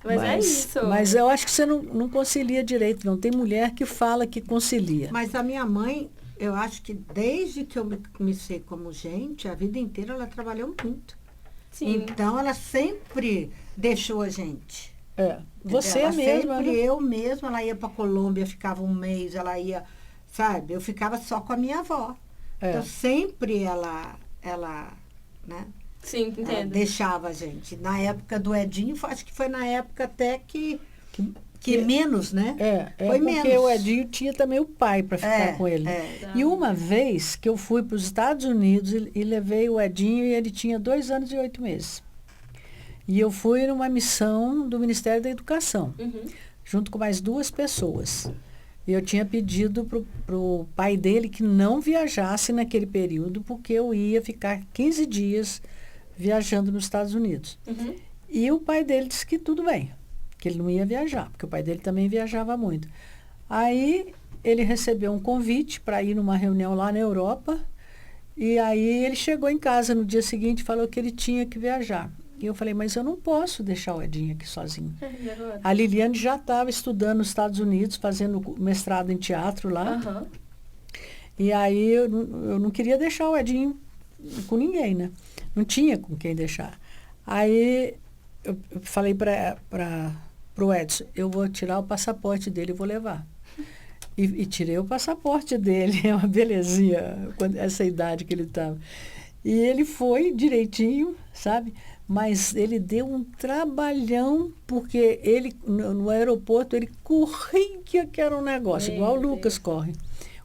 Mas é isso. Mas eu acho que você não concilia direito, não. Tem mulher que fala que concilia. Mas a minha mãe Eu acho que desde que eu me comecei como gente, a vida inteira ela trabalhou muito. Sim. Então, ela sempre deixou a gente. Você ela mesma, sempre, né? eu mesma, ela ia para Colômbia, ficava um mês, ela ia, sabe? Eu ficava só com a minha avó. Então, sempre ela né? Sim, Ela entendo. deixava a gente. Na época do Edinho, acho que foi na época até que menos, né? Foi porque menos. o Edinho tinha também o pai para ficar com ele. E uma vez que eu fui para os Estados Unidos e levei o Edinho e ele tinha 2 anos e 8 meses. E eu fui numa missão do Ministério da Educação, junto com mais 2 pessoas. E eu tinha pedido para o pai dele que não viajasse naquele período, porque eu ia ficar 15 dias viajando nos Estados Unidos. E o pai dele disse que tudo bem, que ele não ia viajar, porque o pai dele também viajava muito. Aí ele recebeu um convite para ir numa reunião lá na Europa, e aí ele chegou em casa no dia seguinte e falou que ele tinha que viajar. E eu falei, mas eu não posso deixar o Edinho aqui sozinho. E agora? A Liliane já estava estudando nos Estados Unidos, fazendo mestrado em teatro lá. E aí eu não queria deixar o Edinho com ninguém, né? Não tinha com quem deixar. Aí eu falei para o Edson, eu vou tirar o passaporte dele e vou levar. E tirei o passaporte dele, é uma belezinha, essa idade que ele estava. E ele foi direitinho, sabe? Mas ele deu um trabalhão, porque ele, no aeroporto, ele corria que era um negócio, igual o Lucas corre,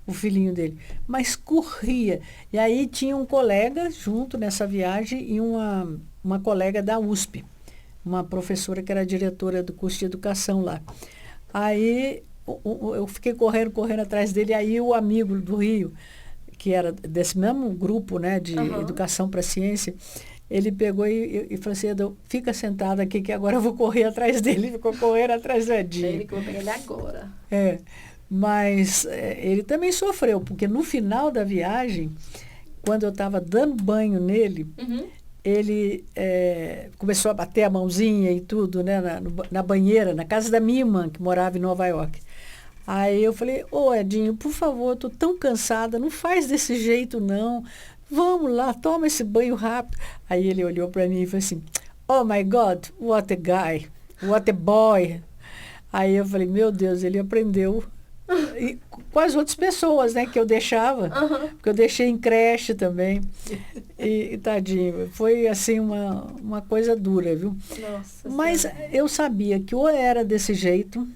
o filhinho dele. Mas corria. E aí tinha um colega junto nessa viagem e uma colega da USP, uma professora que era diretora do curso de educação lá. Aí eu fiquei correndo atrás dele, aí o amigo do Rio, que era desse mesmo grupo, né, de educação para ciência, ele pegou e falou assim, Edu, fica sentado aqui que agora eu vou correr atrás dele. Ficou correndo atrás do Edinho. Ele que eu vou pegar ele agora. Mas ele também sofreu, porque no final da viagem, quando eu estava dando banho nele, ele começou a bater a mãozinha e tudo, né, na banheira, na casa da minha irmã, que morava em Nova York. Aí eu falei, ô Edinho, por favor, eu estou tão cansada, não faz desse jeito não. Vamos lá, toma esse banho rápido. Aí ele olhou para mim e falou assim, oh my God, what a guy, what a boy. Aí eu falei, meu Deus, ele aprendeu e, com as outras pessoas, né, que eu deixava, porque eu deixei em creche também. E tadinho, foi assim uma coisa dura, viu? Nossa Mas senhora. eu sabia que ou era desse jeito,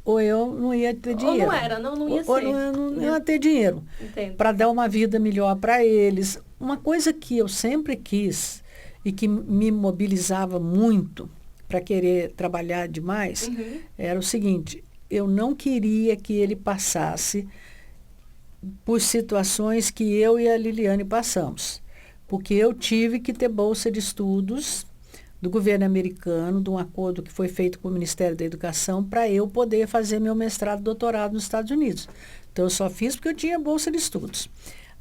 ou eu não ia ter dinheiro. Ou não era, não ia ser. Ou não ia ter dinheiro para dar uma vida melhor para eles. Uma coisa que eu sempre quis e que me mobilizava muito para querer trabalhar demais era o seguinte, eu não queria que ele passasse por situações que eu e a Liliane passamos. Porque eu tive que ter bolsa de estudos do governo americano, de um acordo que foi feito com o Ministério da Educação, para eu poder fazer meu mestrado e doutorado nos Estados Unidos. Então, eu só fiz porque eu tinha bolsa de estudos.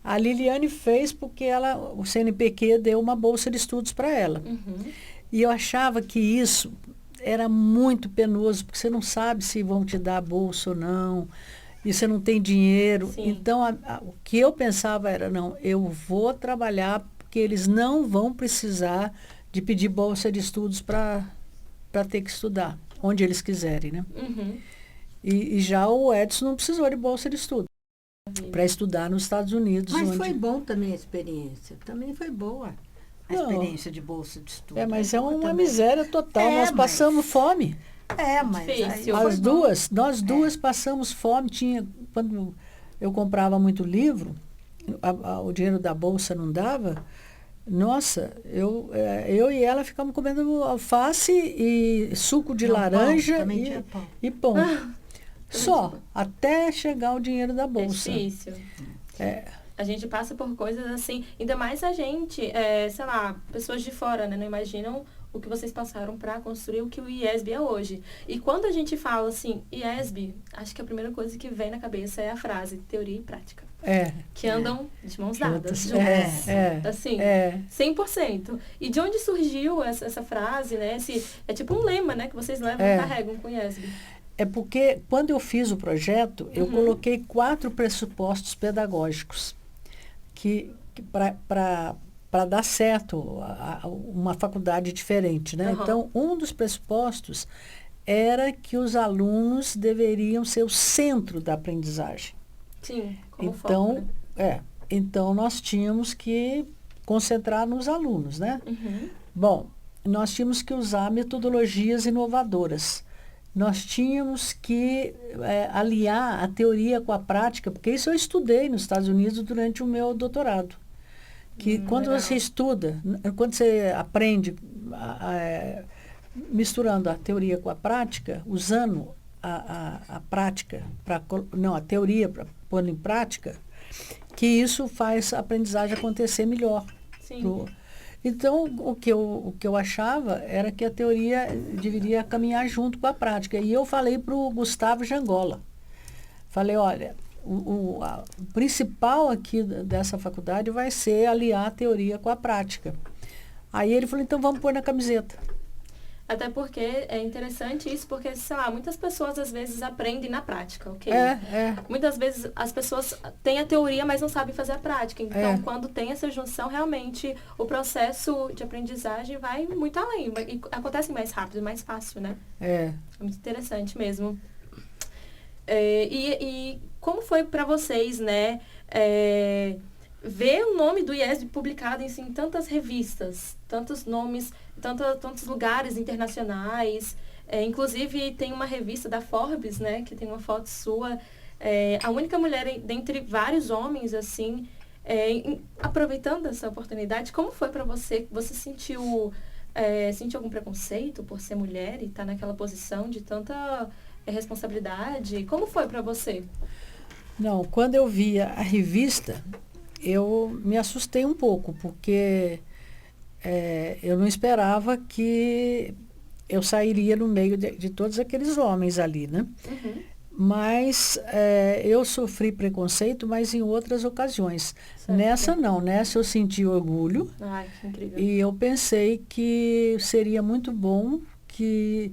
A Liliane fez porque o CNPq deu uma bolsa de estudos para ela. E eu achava que isso era muito penoso, porque você não sabe se vão te dar a bolsa ou não, e você não tem dinheiro. Sim. Então, o que eu pensava era, não, eu vou trabalhar porque eles não vão precisar de pedir bolsa de estudos para ter que estudar, onde eles quiserem, né? E já o Edson não precisou de bolsa de estudo para estudar nos Estados Unidos. Mas foi bom também a experiência. Também foi boa a experiência de bolsa de estudo. Mas é uma também. miséria total. Nós passamos fome. Mas Difícil. Nós duas passamos fome. Quando eu comprava muito livro, o dinheiro da bolsa não dava. Nossa, eu e ela ficamos comendo alface e suco de laranja e pão. Só, até chegar o dinheiro da bolsa. É difícil. A gente passa por coisas assim, ainda mais a gente, sei lá, pessoas de fora, né? Não imaginam o que vocês passaram para construir o que o IESB é hoje. E quando a gente fala assim, IESB, acho que a primeira coisa que vem na cabeça é a frase teoria e prática. Que andam de mãos dadas, juntas. Assim, 100%. E de onde surgiu essa frase, né? É tipo um lema, né? Que vocês levam e carregam com o IESB. É porque, quando eu fiz o projeto, eu coloquei 4 pressupostos pedagógicos que para dar certo uma faculdade diferente, né? Uhum. Então, um dos pressupostos era que os alunos deveriam ser o centro da aprendizagem. Sim, como Então, foco, né? então nós tínhamos que concentrar nos alunos, né? Uhum. Bom, nós tínhamos que usar metodologias inovadoras. Nós tínhamos que aliar a teoria com a prática, porque isso eu estudei nos Estados Unidos durante o meu doutorado. Que quando legal. você estuda, quando você aprende misturando a teoria com a prática, usando a prática, a teoria para pôr em prática, que isso faz a aprendizagem acontecer melhor. Sim. Então, o que eu achava era que a teoria deveria caminhar junto com a prática. E eu falei para o Gustavo Jangola. Falei, olha, o principal aqui dessa faculdade vai ser aliar a teoria com a prática. Aí ele falou, então vamos pôr na camiseta. Até porque é interessante isso, porque, sei lá, muitas pessoas às vezes aprendem na prática, ok? Muitas vezes as pessoas têm a teoria, mas não sabem fazer a prática. Então, quando tem essa junção, realmente o processo de aprendizagem vai muito além. E acontece mais rápido, mais fácil, né? É muito interessante mesmo. E como foi para vocês, né? Ver o nome do IESB publicado em tantas revistas, tantos nomes, tantos lugares internacionais. Inclusive, tem uma revista da Forbes, né, que tem uma foto sua. A única mulher dentre vários homens, assim. Aproveitando essa oportunidade, como foi para você? Você sentiu algum preconceito por ser mulher e estar naquela posição de tanta responsabilidade? Como foi para você? Não, quando eu via a revista, eu me assustei um pouco, porque eu não esperava que eu sairia no meio de todos aqueles homens ali, né? Uhum. Mas eu sofri preconceito, mas em outras ocasiões. Certo. Nessa eu senti orgulho. Ai, que incrível. E eu pensei que seria muito bom que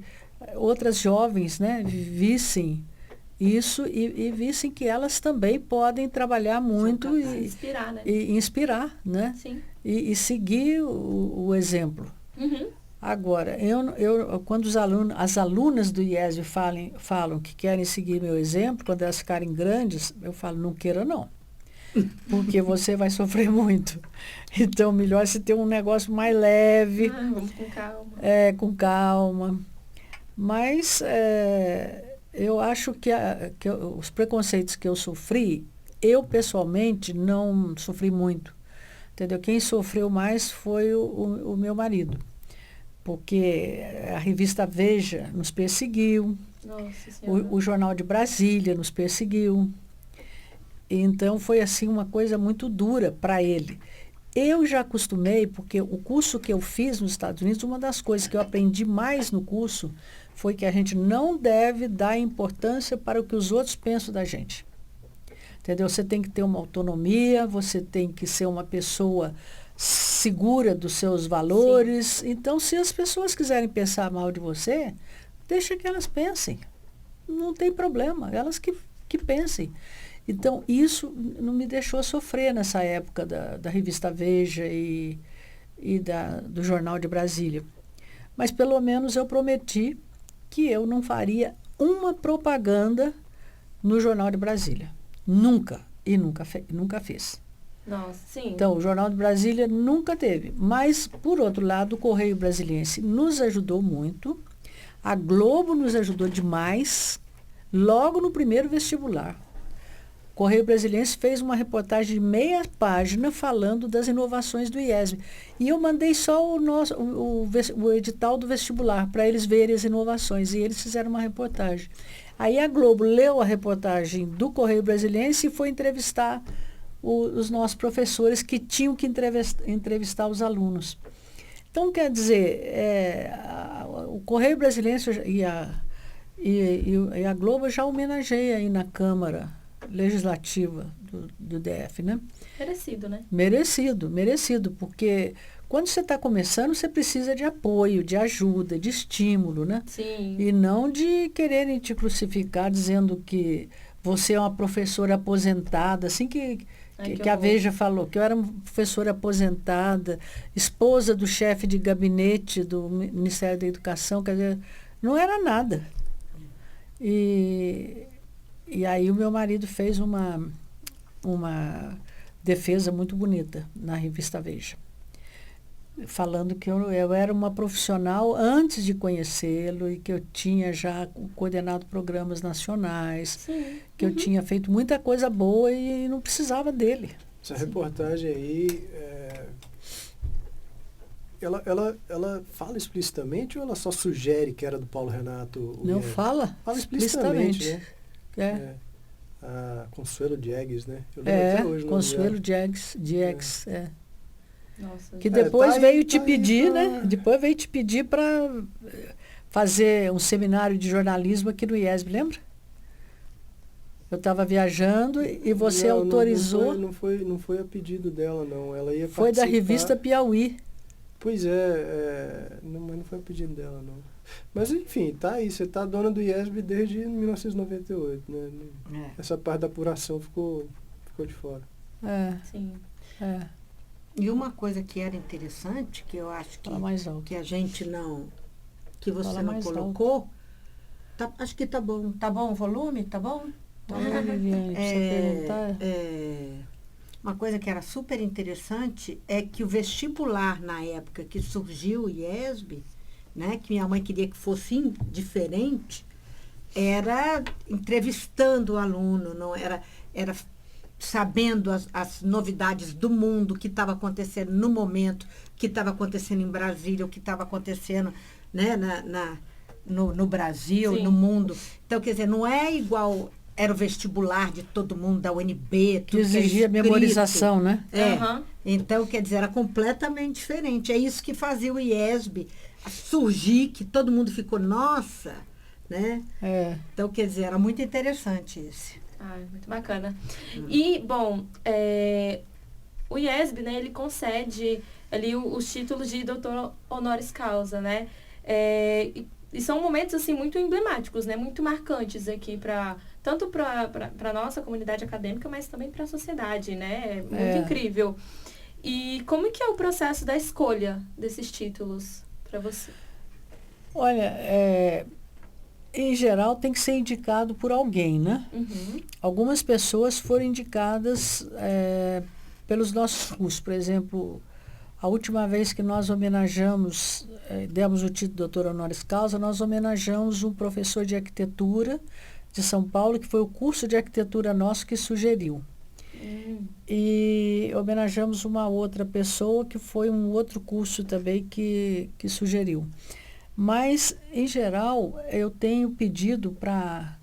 outras jovens, né, vissem isso e vissem que elas também podem trabalhar muito e inspirar, né? Inspirar, né? Sim. E seguir o exemplo. Uhum. Agora, quando as alunas do IESB falam que querem seguir meu exemplo, quando elas ficarem grandes, eu falo, não queira não, porque você vai sofrer muito. Então, melhor você ter um negócio mais leve. Vamos com calma. Com calma. Mas eu acho que os preconceitos que eu sofri, eu pessoalmente não sofri muito. Entendeu? Quem sofreu mais foi o meu marido. Porque a revista Veja nos perseguiu, Nossa Senhora. o Jornal de Brasília nos perseguiu. Então, foi assim uma coisa muito dura para ele. Eu já acostumei, porque o curso que eu fiz nos Estados Unidos, uma das coisas que eu aprendi mais no curso foi que a gente não deve dar importância para o que os outros pensam da gente. Entendeu? Você tem que ter uma autonomia, você tem que ser uma pessoa segura dos seus valores. Sim. Então, se as pessoas quiserem pensar mal de você, deixa que elas pensem. Não tem problema, elas que pensem. Então, isso não me deixou sofrer nessa época da revista Veja e do Jornal de Brasília. Mas, pelo menos, eu prometi que eu não faria uma propaganda no Jornal de Brasília. Nunca. E nunca fiz. Nossa, sim. Então, o Jornal de Brasília nunca teve. Mas, por outro lado, o Correio Brasiliense nos ajudou muito. A Globo nos ajudou demais, logo no primeiro vestibular. O Correio Brasiliense fez uma reportagem de meia página falando das inovações do IESB. E eu mandei só o edital do vestibular para eles verem as inovações. E eles fizeram uma reportagem. Aí a Globo leu a reportagem do Correio Brasiliense e foi entrevistar os nossos professores que tinham que entrevistar os alunos. Então, quer dizer, o Correio Brasiliense e a Globo já homenageia aí na Câmara Legislativa do DF, né? Merecido, né? Merecido, porque Quando você está começando, você precisa de apoio, de ajuda, de estímulo, né? Sim. E não de quererem te crucificar dizendo que você é uma professora aposentada, assim Ai, que a horror. Veja falou, que eu era uma professora aposentada, esposa do chefe de gabinete do Ministério da Educação, quer dizer, não era nada. E aí o meu marido fez uma defesa muito bonita na revista Veja, falando que eu era uma profissional antes de conhecê-lo e que eu tinha já coordenado programas nacionais, Sim. que eu Uhum. tinha feito muita coisa boa e não precisava dele. Essa reportagem aí, ela fala explicitamente ou ela só sugere que era do Paulo Renato? Não IESB? fala Fala explicitamente, né? É. A Consuelo Diegues, né? Eu lembro até hoje o nome Consuelo dela. Diegues, é. Nossa. Que depois tá veio aí, te tá aí pedir, pra- né? Depois veio te pedir para fazer um seminário de jornalismo aqui no IESB, lembra? Eu estava viajando e você Não, autorizou. Não foi a pedido dela, não. Ela ia Foi da participar. revista Piauí. Pois mas não foi a pedido dela, não. Mas enfim, tá aí. Você tá dona do IESB desde 1998, né? É. Essa parte da apuração ficou de fora. É, Sim. é. E uma coisa que era interessante, que eu acho que, Fala mais alto. que a gente não, que você Fala não mais colocou, acho que tá bom. Tá bom o volume? Tá bom? Tá Olha, bom. Viviane, precisa perguntar. Uma coisa que era super interessante é que o vestibular, na época que surgiu o IESB, né, que minha mãe queria que fosse diferente, era entrevistando o aluno, não era sabendo as novidades do mundo, o que estava acontecendo no momento, o que estava acontecendo em Brasília, o que estava acontecendo, né, no Brasil, Sim. no mundo. Então, quer dizer, não é igual era o vestibular de todo mundo, da UNB, Que tudo exigia é escrito. memorização, né? Aham. Então, quer dizer, era completamente diferente. É isso que fazia o IESB surgir, que todo mundo ficou, nossa, né? É. Então, quer dizer, era muito interessante esse. Ai, muito bacana. E, bom, o IESB, né, ele concede ali os títulos de doutor honoris causa, né? E são momentos, assim, muito emblemáticos, né? Muito marcantes aqui tanto para a nossa comunidade acadêmica, mas também para a sociedade, né? Muito incrível. E como que é o processo da escolha desses títulos para você? Olha, em geral tem que ser indicado por alguém, né? Uhum. Algumas pessoas foram indicadas pelos nossos cursos. Por exemplo, a última vez que nós homenageamos, demos o título de doutor honoris causa, nós homenageamos um professor de arquitetura de São Paulo, que foi o curso de arquitetura nosso que sugeriu. E homenageamos uma outra pessoa que foi um outro curso também que sugeriu. Mas, em geral, eu tenho pedido para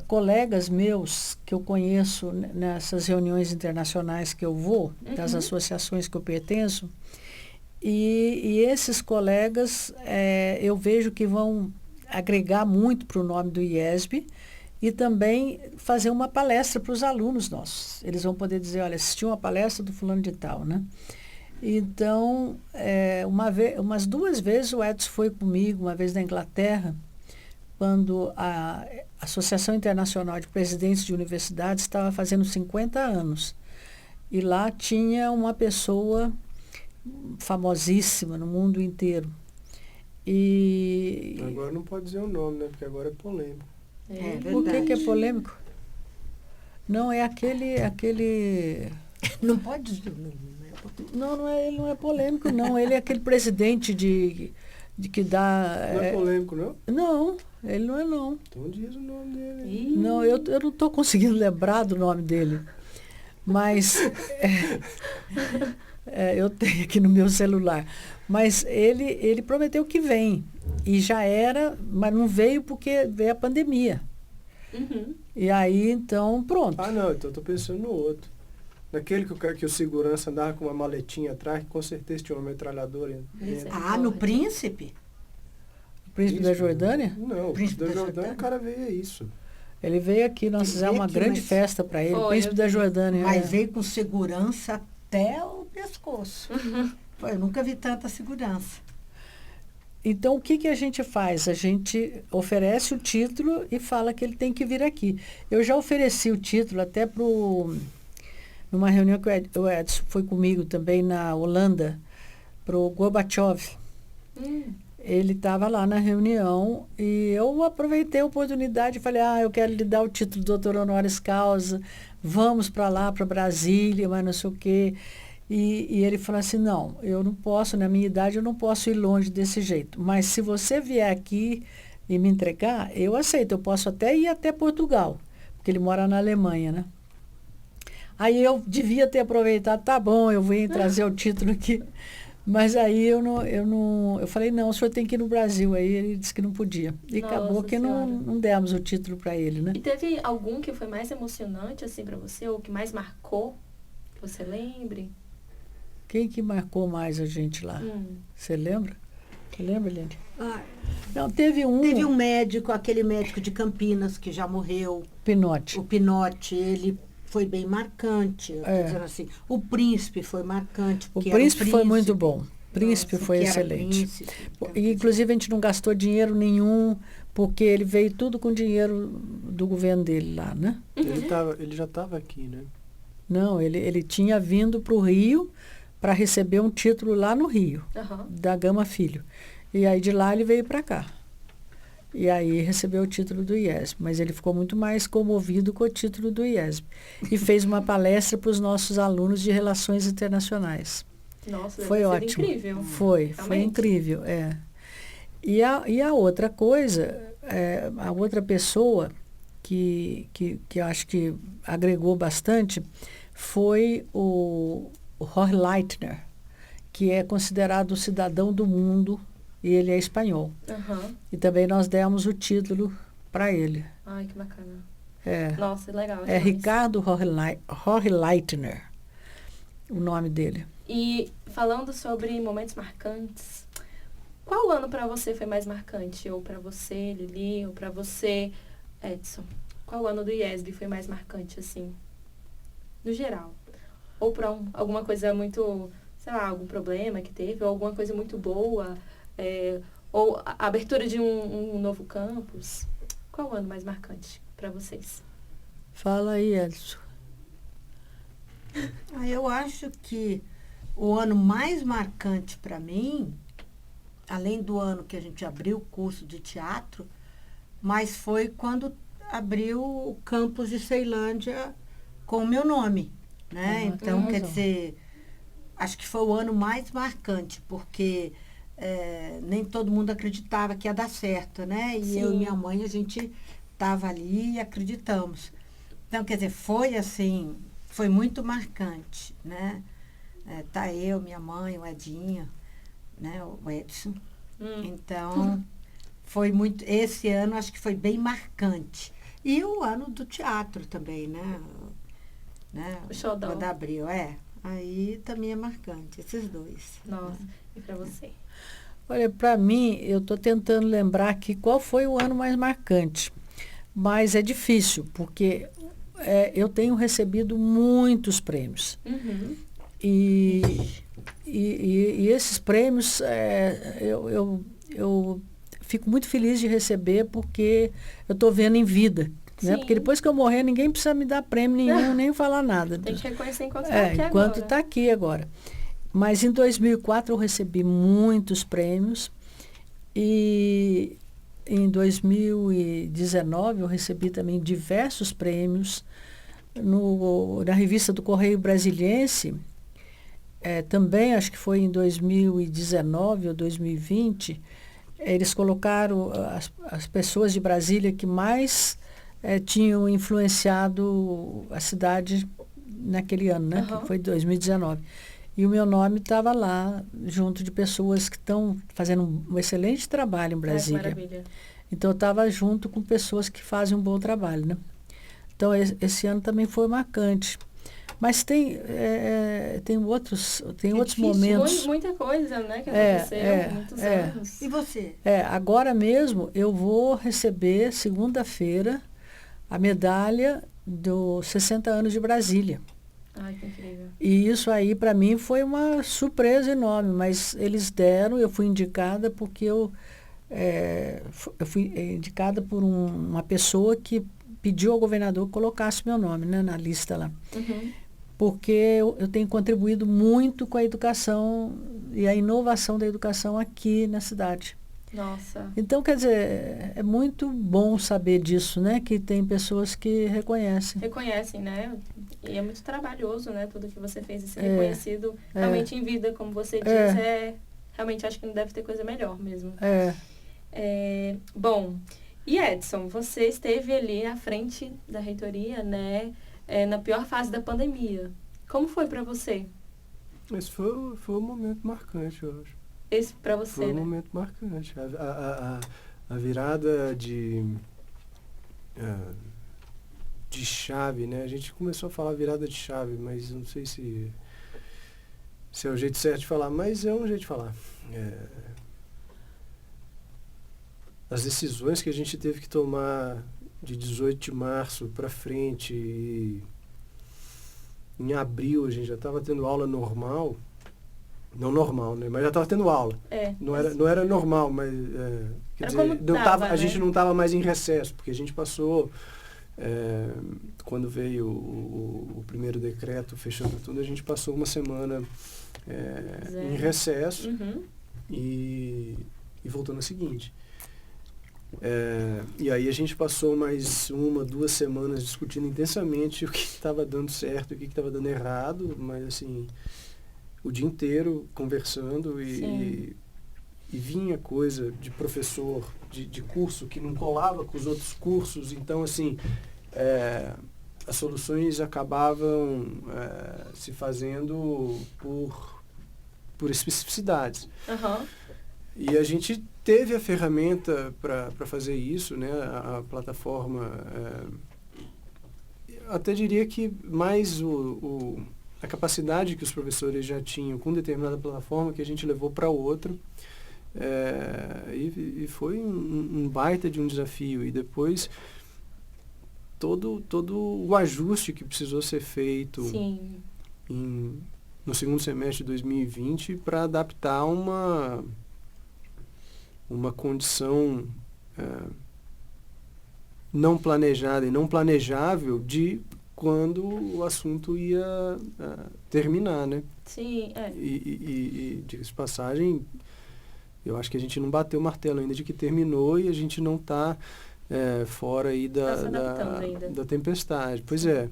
colegas meus que eu conheço nessas reuniões internacionais que eu vou, das associações que eu pertenço, e esses colegas eu vejo que vão agregar muito para o nome do IESB e também fazer uma palestra para os alunos nossos. Eles vão poder dizer, olha, assisti uma palestra do fulano de tal, né? Então, umas 2 vezes o Edson foi comigo, uma vez na Inglaterra, quando a Associação Internacional de Presidentes de Universidades estava fazendo 50 anos. E lá tinha uma pessoa famosíssima no mundo inteiro. E Agora não pode dizer o nome, né? Porque agora é polêmico. por que é verdade. polêmico? Não, é aquele... Não pode dizer o nome, né? Ele não é polêmico, não. Ele é aquele presidente de que dá... Não é polêmico, não? Não, ele não é não. Então diz o nome dele. Ih, Não, eu não estou conseguindo lembrar do nome dele. Mas eu tenho aqui no meu celular. Mas ele prometeu que vem. E já era, mas não veio porque veio a pandemia. Uhum. E aí, então, pronto. Ah, não, então eu tô pensando no outro. Naquele que o segurança andava com uma maletinha atrás, que com certeza tinha uma metralhadora. Esse é. Ah, no Príncipe? O príncipe da Jordânia, Não, o Príncipe príncipe da da Jordânia, Jordânia? o cara veio a isso. ele veio aqui, nós Ele fizemos veio uma aqui, grande mas- festa para ele. Foi, Príncipe eu da vi. Jordânia. Mas veio com segurança até o pescoço. Pô, eu nunca vi tanta segurança. Então, o que a gente faz? A gente oferece o título e fala que ele tem que vir aqui. Eu já ofereci o título até numa reunião que o Edson foi comigo também na Holanda, para o Gorbachev. Ele estava lá na reunião e eu aproveitei a oportunidade e falei, eu quero lhe dar o título de doutor honoris causa, vamos para lá, para Brasília, mas não sei o quê. E ele falou assim, não, eu não posso, na minha idade, eu não posso ir longe desse jeito. Mas se você vier aqui e me entregar, eu aceito, eu posso até ir até Portugal, porque ele mora na Alemanha, né? Aí eu devia ter aproveitado, tá bom, eu venho trazer o título aqui. Mas aí eu falei, não, o senhor tem que ir no Brasil. Aí ele disse que não podia. E Nossa acabou que não demos o título para ele, né? E teve algum que foi mais emocionante, assim, para você, ou que mais marcou, que você lembre? Quem que marcou mais a gente lá? Você lembra? Você lembra, Liane? Não, teve um médico, aquele médico de Campinas, que já morreu. Pinote. O Pinote, ele foi bem marcante. Dizendo assim, o príncipe foi marcante. O príncipe foi muito bom. O príncipe Nossa, foi que era excelente. príncipe, E, inclusive, a gente não gastou dinheiro nenhum, porque ele veio tudo com dinheiro do governo dele lá, né? Ele já estava aqui, né? Não, ele tinha vindo para o Rio para receber um título lá no Rio, da Gama Filho. E aí de lá ele veio para cá. E aí recebeu o título do IESB, mas ele ficou muito mais comovido com o título do IESB. E fez uma palestra para os nossos alunos de Relações Internacionais. Nossa, foi deve ter sido ótimo. Incrível. Foi incrível, E a outra coisa, a outra pessoa que eu acho que agregou bastante foi o Jorge Leitner, que é considerado o cidadão do mundo, e ele é espanhol. E também nós demos o título para ele. Ai, que bacana. Nossa, legal. É Ricardo Jorge Leitner, o nome dele. E falando sobre momentos marcantes, qual ano para você foi mais marcante? Ou para você, Lili, ou para você, Edson? Qual ano do IESB foi mais marcante, assim, no geral? Ou por alguma coisa muito, sei lá, algum problema que teve, ou alguma coisa muito boa, ou a abertura de um novo campus? Qual o ano mais marcante para vocês? Fala aí, Edson. Eu acho que o ano mais marcante para mim, além do ano que a gente abriu o curso de teatro, mas foi quando abriu o campus de Ceilândia com o meu nome, né? Então, quer dizer, acho que foi o ano mais marcante, porque nem todo mundo acreditava que ia dar certo, né? E Sim. eu e minha mãe, a gente estava ali e acreditamos. Então, quer dizer, foi assim, foi muito marcante, né? Tá eu, minha mãe, o Edinho, né? O Edson. Então, foi muito, esse ano acho que foi bem marcante. E o ano do teatro também, né? O Xodó. Quando abriu, aí também é marcante, esses dois. Nossa, e para você? Olha, para mim, eu estou tentando lembrar aqui qual foi o ano mais marcante. Mas é difícil, porque eu tenho recebido muitos prêmios. E esses prêmios, eu fico muito feliz de receber, porque eu estou vendo em vida. Né? Porque depois que eu morrer, ninguém precisa me dar prêmio nenhum, nem falar nada. Tem que reconhecer enquanto está aqui agora. Enquanto está aqui agora. Mas em 2004 eu recebi muitos prêmios. E em 2019 eu recebi também diversos prêmios. Na revista do Correio Brasiliense, também acho que foi em 2019 ou 2020, eles colocaram as pessoas de Brasília que mais tinham influenciado a cidade naquele ano, né? Que foi 2019. E o meu nome estava lá, junto de pessoas que estão fazendo um excelente trabalho em Brasília. Que maravilha. Então, eu estava junto com pessoas que fazem um bom trabalho, né? Então, esse ano também foi marcante. Mas tem outros momentos. Muita coisa, né, que aconteceu, muitos anos. E você? Agora mesmo eu vou receber, segunda-feira, a medalha dos 60 anos de Brasília. Ai, que incrível. E isso aí, para mim, foi uma surpresa enorme, mas eles deram, eu fui indicada porque eu fui indicada por uma pessoa que pediu ao governador que colocasse meu nome, né, na lista lá. Uhum. Porque eu tenho contribuído muito com a educação e a inovação da educação aqui na cidade. Nossa. Então, quer dizer, é muito bom saber disso, né? Que tem pessoas que reconhecem. Reconhecem, né? E é muito trabalhoso, né? Tudo que você fez e ser reconhecido realmente em vida, como você diz, realmente acho que não deve ter coisa melhor mesmo. Bom, e Edson, você esteve ali à frente da reitoria, né? Na pior fase da pandemia. Como foi para você? Esse foi um momento marcante, eu acho. Esse para você, Foi um né? momento marcante. A virada de chave, né? A gente começou a falar virada de chave, mas não sei se é o jeito certo de falar, mas é um jeito de falar. As decisões que a gente teve que tomar de 18 de março para frente, e em abril a gente já estava tendo aula normal. Não normal, né? Mas já estava tendo aula. Não era normal, mas quer dizer, a gente não estava mais em recesso, porque a gente passou, quando veio o primeiro decreto fechando tudo, a gente passou uma semana em recesso e voltou na seguinte. E aí a gente passou mais 1-2 semanas discutindo intensamente o que estava dando certo e o que estava dando errado, mas assim, o dia inteiro conversando e vinha coisa de professor de curso que não colava com os outros cursos, então assim, as soluções acabavam se fazendo por especificidades. E a gente teve a ferramenta para fazer isso, né? A plataforma, até diria que mais a capacidade que os professores já tinham com determinada plataforma que a gente levou para outra, e foi um baita de um desafio. E depois todo o ajuste que precisou ser feito no segundo semestre de 2020 para adaptar uma condição não planejada e não planejável de quando o assunto ia terminar, né? Sim, E diga-se de passagem, eu acho que a gente não bateu o martelo ainda de que terminou e a gente não está fora aí da tempestade. Pois é.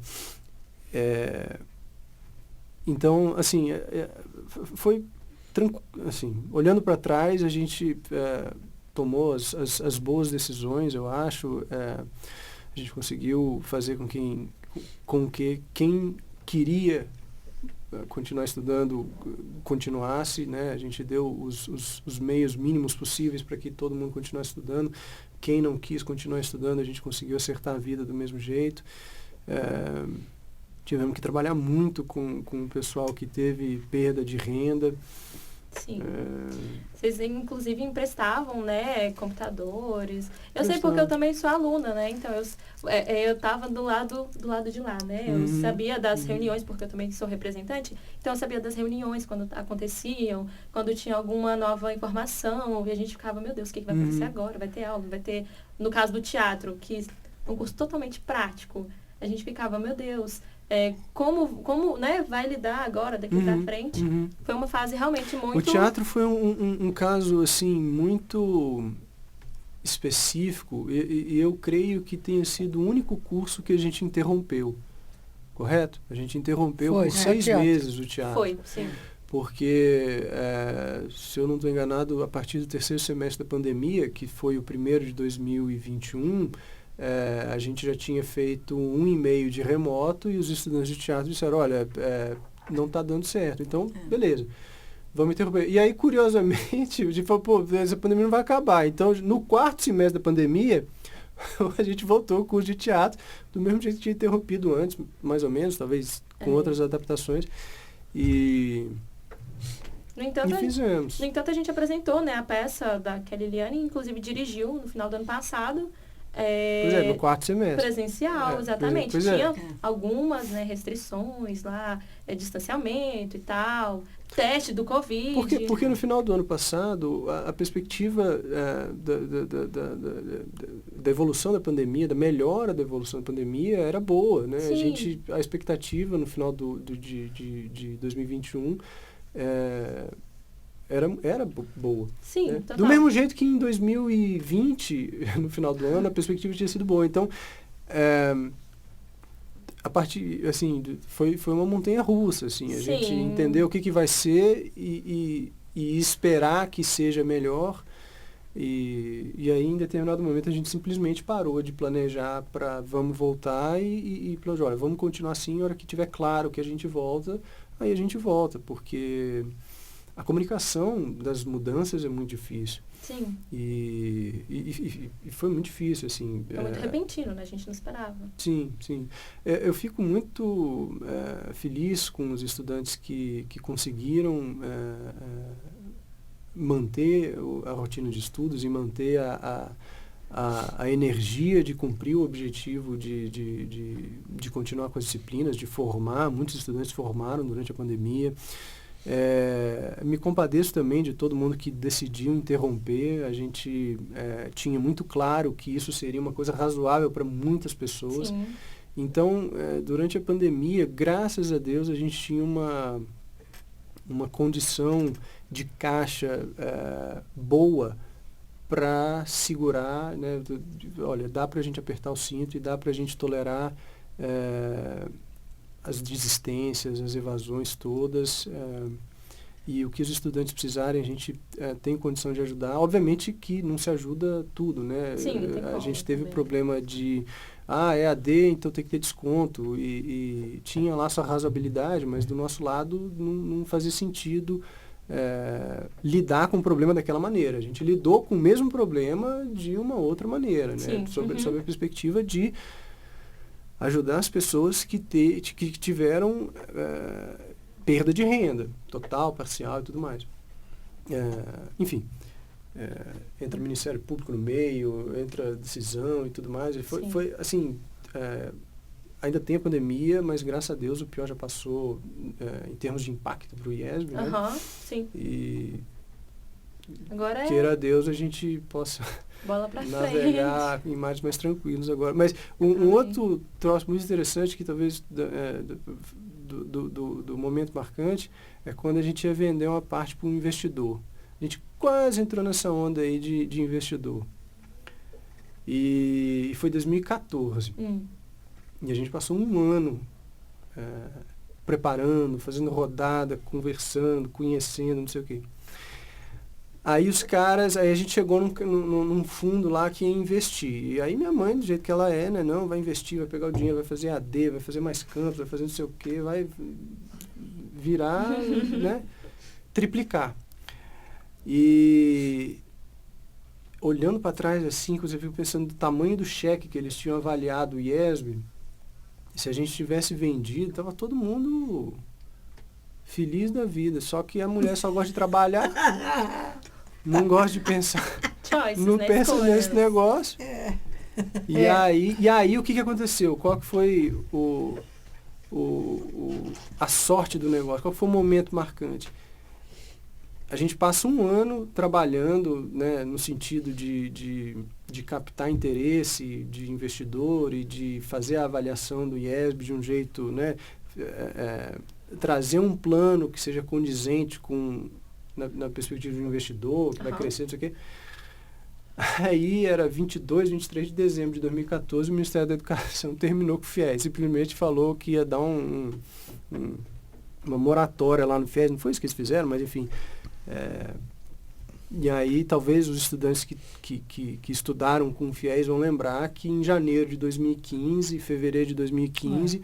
Então, assim, foi assim, olhando para trás, a gente tomou as boas decisões, eu acho. A gente conseguiu fazer com que quem queria continuar estudando continuasse, né? A gente deu os meios mínimos possíveis para que todo mundo continuasse estudando. Quem não quis continuar estudando, a gente conseguiu acertar a vida do mesmo jeito. Tivemos que trabalhar muito com o pessoal que teve perda de renda. Sim. Vocês, inclusive, emprestavam, né, computadores. Eu sei porque eu também sou aluna, né? Então, eu estava do lado de lá, né? Eu sabia das reuniões, porque eu também sou representante. Então, eu sabia das reuniões, quando aconteciam, quando tinha alguma nova informação. E a gente ficava, meu Deus, o que vai acontecer agora? Vai ter aula, vai ter... No caso do teatro, que é um curso totalmente prático. A gente ficava, meu Deus... como né, vai lidar agora daqui para frente? Foi uma fase realmente muito... O teatro foi um caso assim muito específico e eu creio que tenha sido o único curso que a gente interrompeu, correto? A gente interrompeu por 6 meses o teatro. Foi, sim. Porque, se eu não estou enganado, a partir do terceiro semestre da pandemia, que foi o primeiro de 2021... a gente já tinha feito 1 e-mail de remoto e os estudantes de teatro disseram, olha, não está dando certo, então, beleza, vamos interromper. E aí, curiosamente, a gente falou, pô, essa pandemia não vai acabar. Então, no 4º semestre da pandemia, a gente voltou ao curso de teatro, do mesmo jeito que tinha interrompido antes, mais ou menos, talvez com outras adaptações. E fizemos. No entanto, a gente apresentou, né, a peça da Kelly Liane, inclusive dirigiu no final do ano passado. Pois é, no quarto semestre. Presencial, exatamente. Pois é. Tinha algumas, né, restrições lá, distanciamento e tal, teste do Covid. Porque no final do ano passado, a perspectiva da evolução da pandemia, da melhora da evolução da pandemia, era boa, né? Sim. A expectativa no final de 2021 era boa. Sim, né? total. Do mesmo jeito que em 2020, no final do ano, a perspectiva tinha sido boa. Então, a partir, assim, foi uma montanha russa, assim, a gente entender o que vai ser e esperar que seja melhor. E aí, em determinado momento, a gente simplesmente parou de planejar para vamos voltar e falou, olha, vamos continuar assim, a hora que tiver claro que a gente volta, aí a gente volta, porque a comunicação das mudanças é muito difícil. Sim. E foi muito difícil, assim. Foi muito repentino, né? A gente não esperava. Sim, sim. Eu fico muito feliz com os estudantes que conseguiram manter a rotina de estudos e manter a energia de cumprir o objetivo de continuar com as disciplinas, de formar. Muitos estudantes formaram durante a pandemia. Me compadeço também de todo mundo que decidiu interromper. A gente tinha muito claro que isso seria uma coisa razoável para muitas pessoas. Sim. Então, durante a pandemia, graças a Deus, a gente tinha uma condição de caixa boa para segurar, né? Olha, dá para a gente apertar o cinto e dá para a gente tolerar as desistências, as evasões todas, e o que os estudantes precisarem, a gente tem condição de ajudar. Obviamente que não se ajuda tudo, né? Sim, não tem a como gente teve também. problema de, é AD, então tem que ter desconto, e tinha lá sua razoabilidade, mas do nosso lado não fazia sentido lidar com o problema daquela maneira. A gente lidou com o mesmo problema de uma outra maneira, né? Sim. Sob a perspectiva de ajudar as pessoas que tiveram perda de renda, total, parcial e tudo mais. Enfim, entra o Ministério Público no meio, entra a decisão e tudo mais. E foi assim, ainda tem a pandemia, mas graças a Deus o pior já passou em termos de impacto para o IESB, né? Sim. E agora queira a Deus a gente possa bola pra navegar frente. em mares mais tranquilos agora. Mas um outro troço muito interessante que talvez do momento marcante é quando a gente ia vender uma parte para um investidor. A gente quase entrou nessa onda aí de investidor. E foi 2014. E a gente passou um ano preparando, fazendo rodada, conversando, conhecendo, não sei o quê. Aí a gente chegou num fundo lá que ia investir. E aí minha mãe, do jeito que ela é, né? Não, vai investir, vai pegar o dinheiro, vai fazer AD, vai fazer mais campos, vai fazer não sei o quê, vai virar, né? Triplicar. E olhando para trás assim, eu fico pensando do tamanho do cheque que eles tinham avaliado o IESB. Se a gente tivesse vendido, tava todo mundo feliz da vida. Só que a mulher só gosta de trabalhar, não gosta de pensar, não pensa nesse negócio. E aí o que aconteceu? Qual que foi a sorte do negócio? Qual que foi o momento marcante? A gente passa um ano trabalhando, né, no sentido de captar interesse de investidor e de fazer a avaliação do IESB de um jeito, né, trazer um plano que seja condizente com na perspectiva de um investidor, que vai crescer, não sei o quê. Aí era 22, 23 de dezembro de 2014, o Ministério da Educação terminou com o FIES, simplesmente falou que ia dar uma moratória lá no FIES, não foi isso que eles fizeram, mas enfim. E aí talvez os estudantes que estudaram com o FIES vão lembrar que em janeiro de 2015, fevereiro de 2015,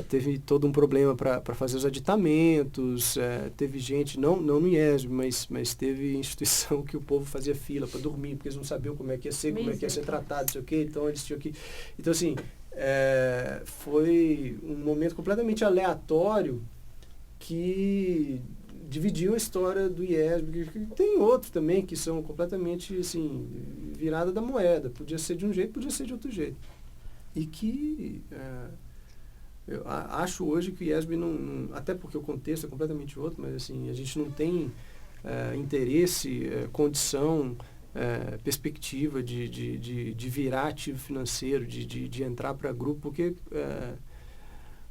teve todo um problema para fazer os aditamentos, teve gente, não no IESB, mas teve instituição que o povo fazia fila para dormir, porque eles não sabiam como é que ia ser, como é que ia ser tratado, não sei o quê, então eles tinham que... Então, assim, foi um momento completamente aleatório que dividiu a história do IESB. Tem outros também que são completamente assim, virada da moeda. Podia ser de um jeito, podia ser de outro jeito. E que eu acho hoje que o IESB não, até porque o contexto é completamente outro, mas assim, a gente não tem interesse, condição, perspectiva de virar ativo financeiro, de entrar para grupo, porque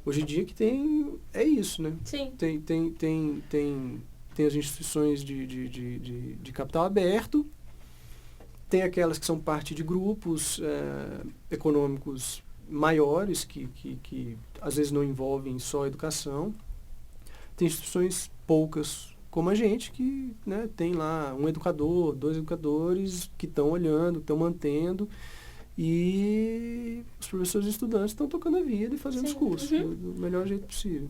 hoje em dia que é isso, né? Sim. Tem as instituições de capital aberto, tem aquelas que são parte de grupos econômicos maiores, que às vezes não envolvem só a educação. Tem instituições poucas como a gente, que, né, tem lá um educador, 2 educadores que estão olhando, estão mantendo, e os professores e estudantes estão tocando a vida e fazendo os cursos do melhor jeito possível.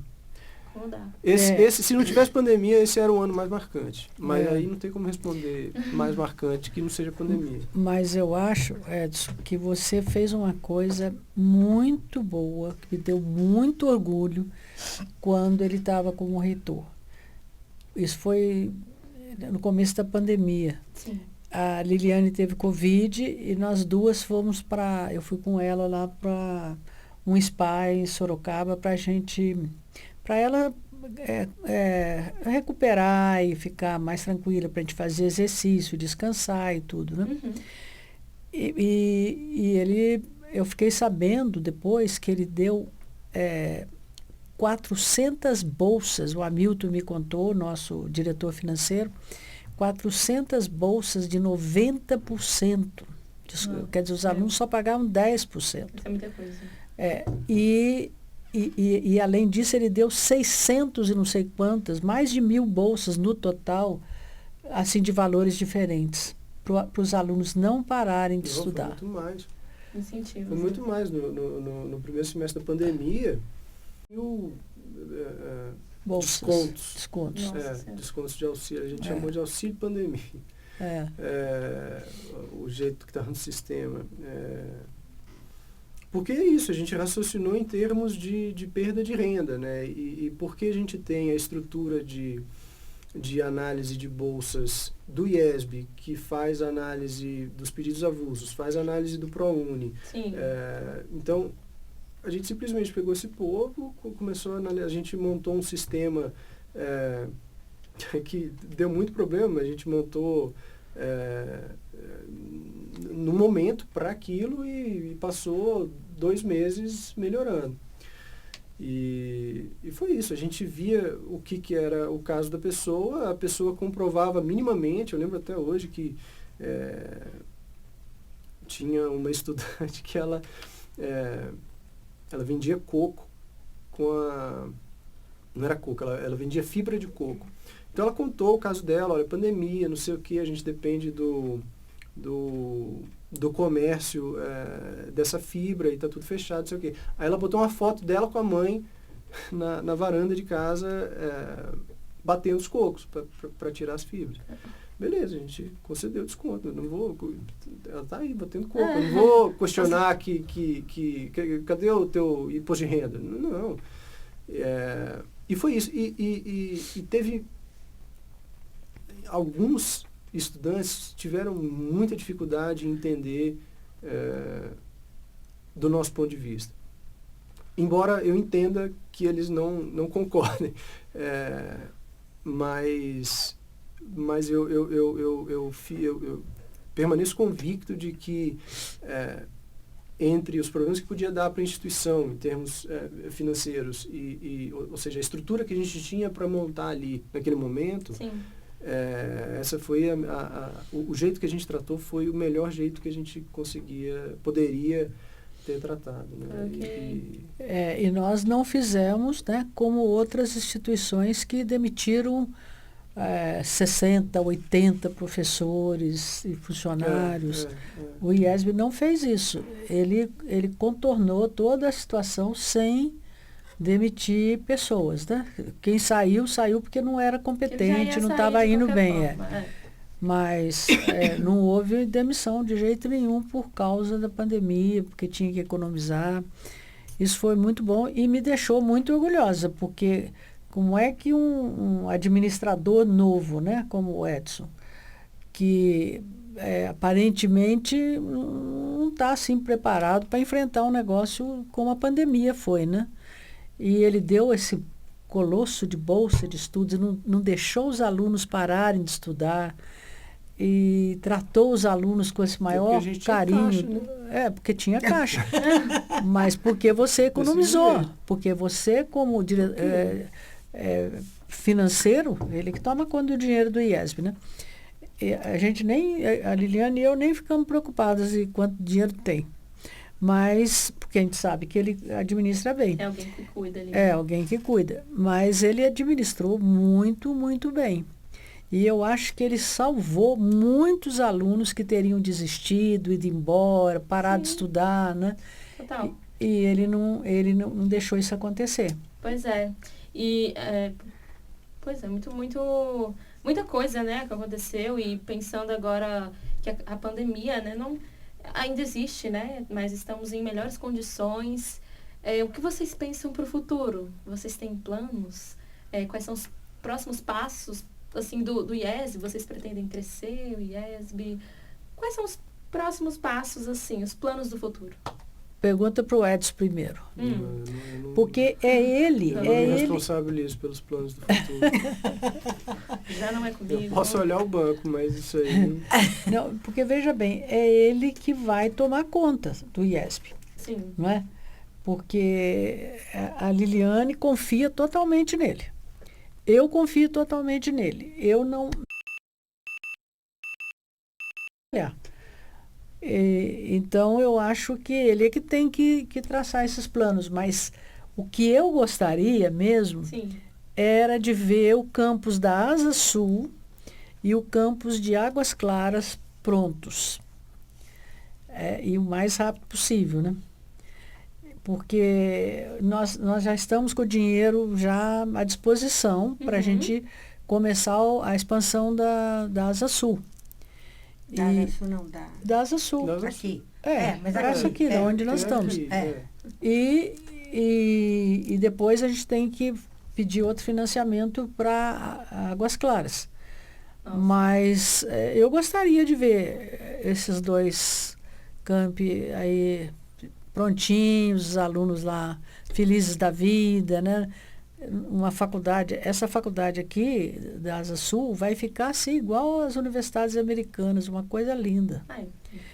Se não tivesse pandemia, esse era o ano mais marcante. Mas aí não tem como responder mais marcante que não seja pandemia. Mas eu acho, Edson, que você fez uma coisa muito boa, que me deu muito orgulho quando ele estava como reitor. Isso foi no começo da pandemia. Sim. A Liliane teve Covid e nós duas fomos para... Eu fui com ela lá para um spa em Sorocaba para ela recuperar e ficar mais tranquila, para a gente fazer exercício, descansar e tudo, né? Uhum. Eu fiquei sabendo depois que ele deu 400 bolsas, o Hamilton me contou, nosso diretor financeiro, 400 bolsas de 90%. Quer dizer, os alunos só pagavam 10%. Isso é muita coisa. E além disso, ele deu 600 e não sei quantas, mais de 1.000 bolsas no total, assim, de valores diferentes, para os alunos não pararem de estudar. Foi muito mais. Incentivo. Foi muito mais. No primeiro semestre da pandemia, Bolsas, descontos. Nossa, Descontos de auxílio. A gente chamou de auxílio pandemia. O jeito que estava no sistema. Porque é isso, a gente raciocinou em termos de perda de renda, né? E porque a gente tem a estrutura de análise de bolsas do IESB, que faz análise dos pedidos avulsos, faz análise do ProUni. Sim. Então, a gente simplesmente pegou esse povo, começou a analisar, a gente montou um sistema que deu muito problema, a gente montou no momento para aquilo e passou 2 meses melhorando. E foi isso, a gente via o que era o caso da pessoa, a pessoa comprovava minimamente, eu lembro até hoje que tinha uma estudante que ela vendia coco não era coco, ela vendia fibra de coco. Então ela contou o caso dela, olha, pandemia, não sei o que, a gente depende do comércio dessa fibra e tá tudo fechado, não sei o que. Aí ela botou uma foto dela com a mãe na varanda de casa, batendo os cocos para tirar as fibras. Beleza, a gente concedeu desconto. Eu não vou. Ela tá aí batendo coco. Eu não vou questionar cadê o teu imposto de renda? Não. E foi isso. E teve alguns estudantes tiveram muita dificuldade em entender do nosso ponto de vista. Embora eu entenda que eles não concordem. Mas eu permaneço convicto de que entre os problemas que podia dar para a instituição em termos financeiros ou seja, a estrutura que a gente tinha para montar ali naquele momento, essa foi o jeito que a gente tratou foi o melhor jeito que a gente poderia ter tratado, né? Okay. E nós não fizemos, né, como outras instituições que demitiram 60, 80 professores e funcionários. O IESB não fez isso. Ele contornou toda a situação sem demitir pessoas, né? Quem saiu porque não era competente, não estava indo bem. Mas não houve demissão de jeito nenhum por causa da pandemia, porque tinha que economizar. Isso foi muito bom e me deixou muito orgulhosa, porque como é que um administrador novo, né, como o Edson, que aparentemente não está assim preparado para enfrentar um negócio como a pandemia foi, né? E ele deu esse colosso de bolsa de estudos, não deixou os alunos pararem de estudar e tratou os alunos com esse maior a gente tinha carinho. caixa, né? Porque tinha caixa. Mas porque você economizou. Porque você, como financeiro, ele que toma conta do dinheiro do IESB, né? E a Liliane e eu nem ficamos preocupadas em quanto dinheiro tem. Mas, porque a gente sabe que ele administra bem. É alguém que cuida ali. É alguém que cuida. Mas ele administrou muito, muito bem. E eu acho que ele salvou muitos alunos que teriam desistido, ido embora, parado de estudar, né? Total. E ele não deixou isso acontecer. Pois é. E, muita coisa, né, que aconteceu. E pensando agora que a pandemia, né, ainda existe, né? Mas estamos em melhores condições. O que vocês pensam para o futuro? Vocês têm planos? Quais são os próximos passos, assim, do IESB? Vocês pretendem crescer, o IESB? Quais são os próximos passos, assim, os planos do futuro? Pergunta para o Edson primeiro. Eu Porque ele... não me responsabilizo pelos planos do futuro. Já não é comigo. Eu posso olhar o banco, mas isso aí... Não, porque veja bem, é ele que vai tomar conta do IESB, Sim. não é? Porque a Liliane confia totalmente nele. Eu confio totalmente nele. Eu não... Então, eu acho que ele é que tem que traçar esses planos. Mas o que eu gostaria mesmo Sim. era de ver o campus da Asa Sul e o campus de Águas Claras prontos. E o mais rápido possível, né? Porque nós já estamos com o dinheiro já à disposição para a gente começar a expansão da Asa Sul. Da Asa Sul, não, da Asa Sul. aqui. Mas aqui, onde nós estamos. E depois a gente tem que pedir outro financiamento para Águas Claras. Nossa. Mas eu gostaria de ver esses dois campi aí prontinhos, os alunos lá felizes da vida, né? Essa faculdade aqui, da Asa Sul, vai ficar assim, igual às universidades americanas, uma coisa linda. Ai,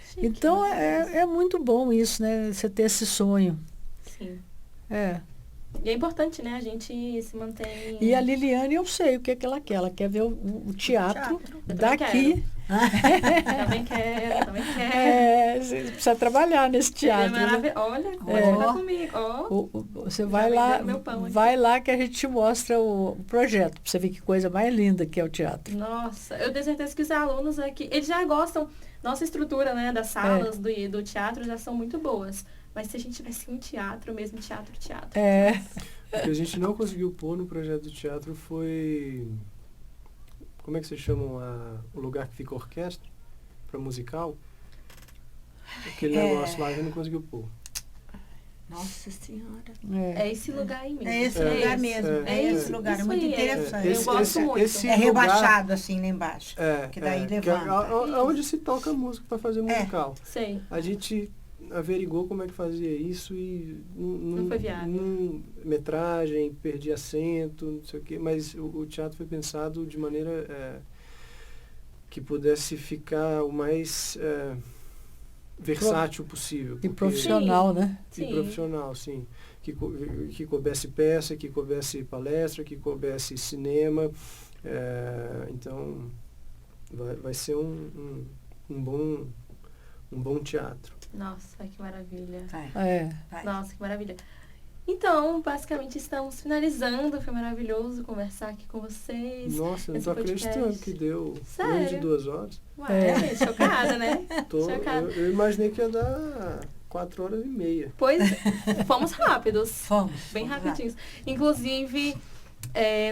chique, então, é muito bom isso, né? Você ter esse sonho. Sim. E é importante, né? A gente se mantém... E a Liliane, eu sei o que é que ela quer. Ela quer ver o teatro daqui. Também quero. Você precisa trabalhar nesse teatro. Né? Olha, pode ficar comigo. Você vai lá que a gente te mostra o projeto. Pra você ver que coisa mais linda que é o teatro. Nossa, eu tenho certeza que os alunos aqui, eles já gostam. Nossa estrutura, né, das salas do teatro já são muito boas. Mas se a gente tivesse um teatro, mesmo teatro. O que a gente não conseguiu pôr no projeto do teatro foi... Como é que vocês chamam o lugar que fica a orquestra? Para musical? Aquele negócio lá a gente não conseguiu pôr. Nossa Senhora. É esse lugar aí mesmo. É esse lugar mesmo. É esse lugar. É muito interessante. Eu gosto muito. É rebaixado assim lá embaixo. Que daí levanta. É onde se toca música para fazer musical. Sei. A gente averigou como é que fazia isso e não foi viável. Metragem, perdi assento, não sei o quê, mas o teatro foi pensado de maneira que pudesse ficar o mais versátil possível. E profissional, né? E profissional, sim. Que coubesse peça, que coubesse palestra, que coubesse cinema. Então, vai ser um bom teatro. Nossa, que maravilha. Vai. Nossa, que maravilha. Então, basicamente, estamos finalizando. Foi maravilhoso conversar aqui com vocês. Nossa, eu não tô acreditando que deu menos de 2 horas. Ué, chocada, né? Chocada. Eu imaginei que ia dar 4h30. Pois, fomos rápidos. Fomos. Bem rapidinhos. Inclusive,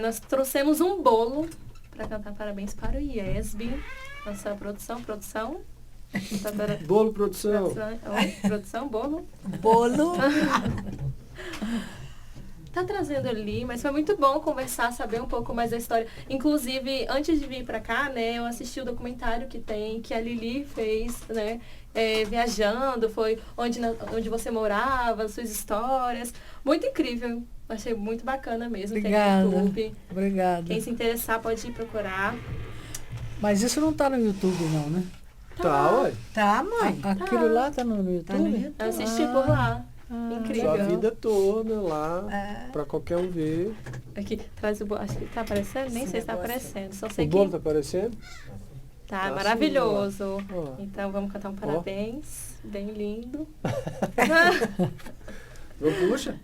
nós trouxemos um bolo para cantar parabéns para o IESB. Nossa produção. Bolo, produção. Produção, bolo. Bolo. tá trazendo ali, mas foi muito bom conversar, saber um pouco mais da história. Inclusive, antes de vir para cá, né, eu assisti o documentário que a Lili fez, né, viajando, foi onde você morava, suas histórias. Muito incrível. Achei muito bacana mesmo. Obrigada. Tem no YouTube. Obrigada. Quem se interessar pode ir procurar. Mas isso não está no YouTube, não, né? Tá, ué. Tá, mãe. Aquilo lá está no YouTube? Tá no YouTube. Eu assisti por lá. Incrível. Sua vida toda lá, É. pra qualquer um ver. Aqui, traz o bolo. Acho que tá aparecendo? Nem Esse sei se tá negócio. aparecendo. Só sei O que bolo tá aparecendo? tá Tá maravilhoso. sim, ó. Então vamos cantar um parabéns. Bem lindo. Não puxa?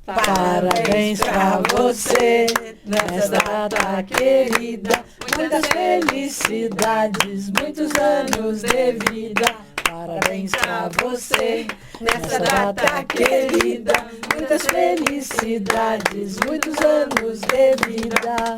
Parabéns pra você nessa data querida. Muitas felicidades, muitos anos de vida. Parabéns pra você nessa data querida. Muitas felicidades, muitos anos de vida.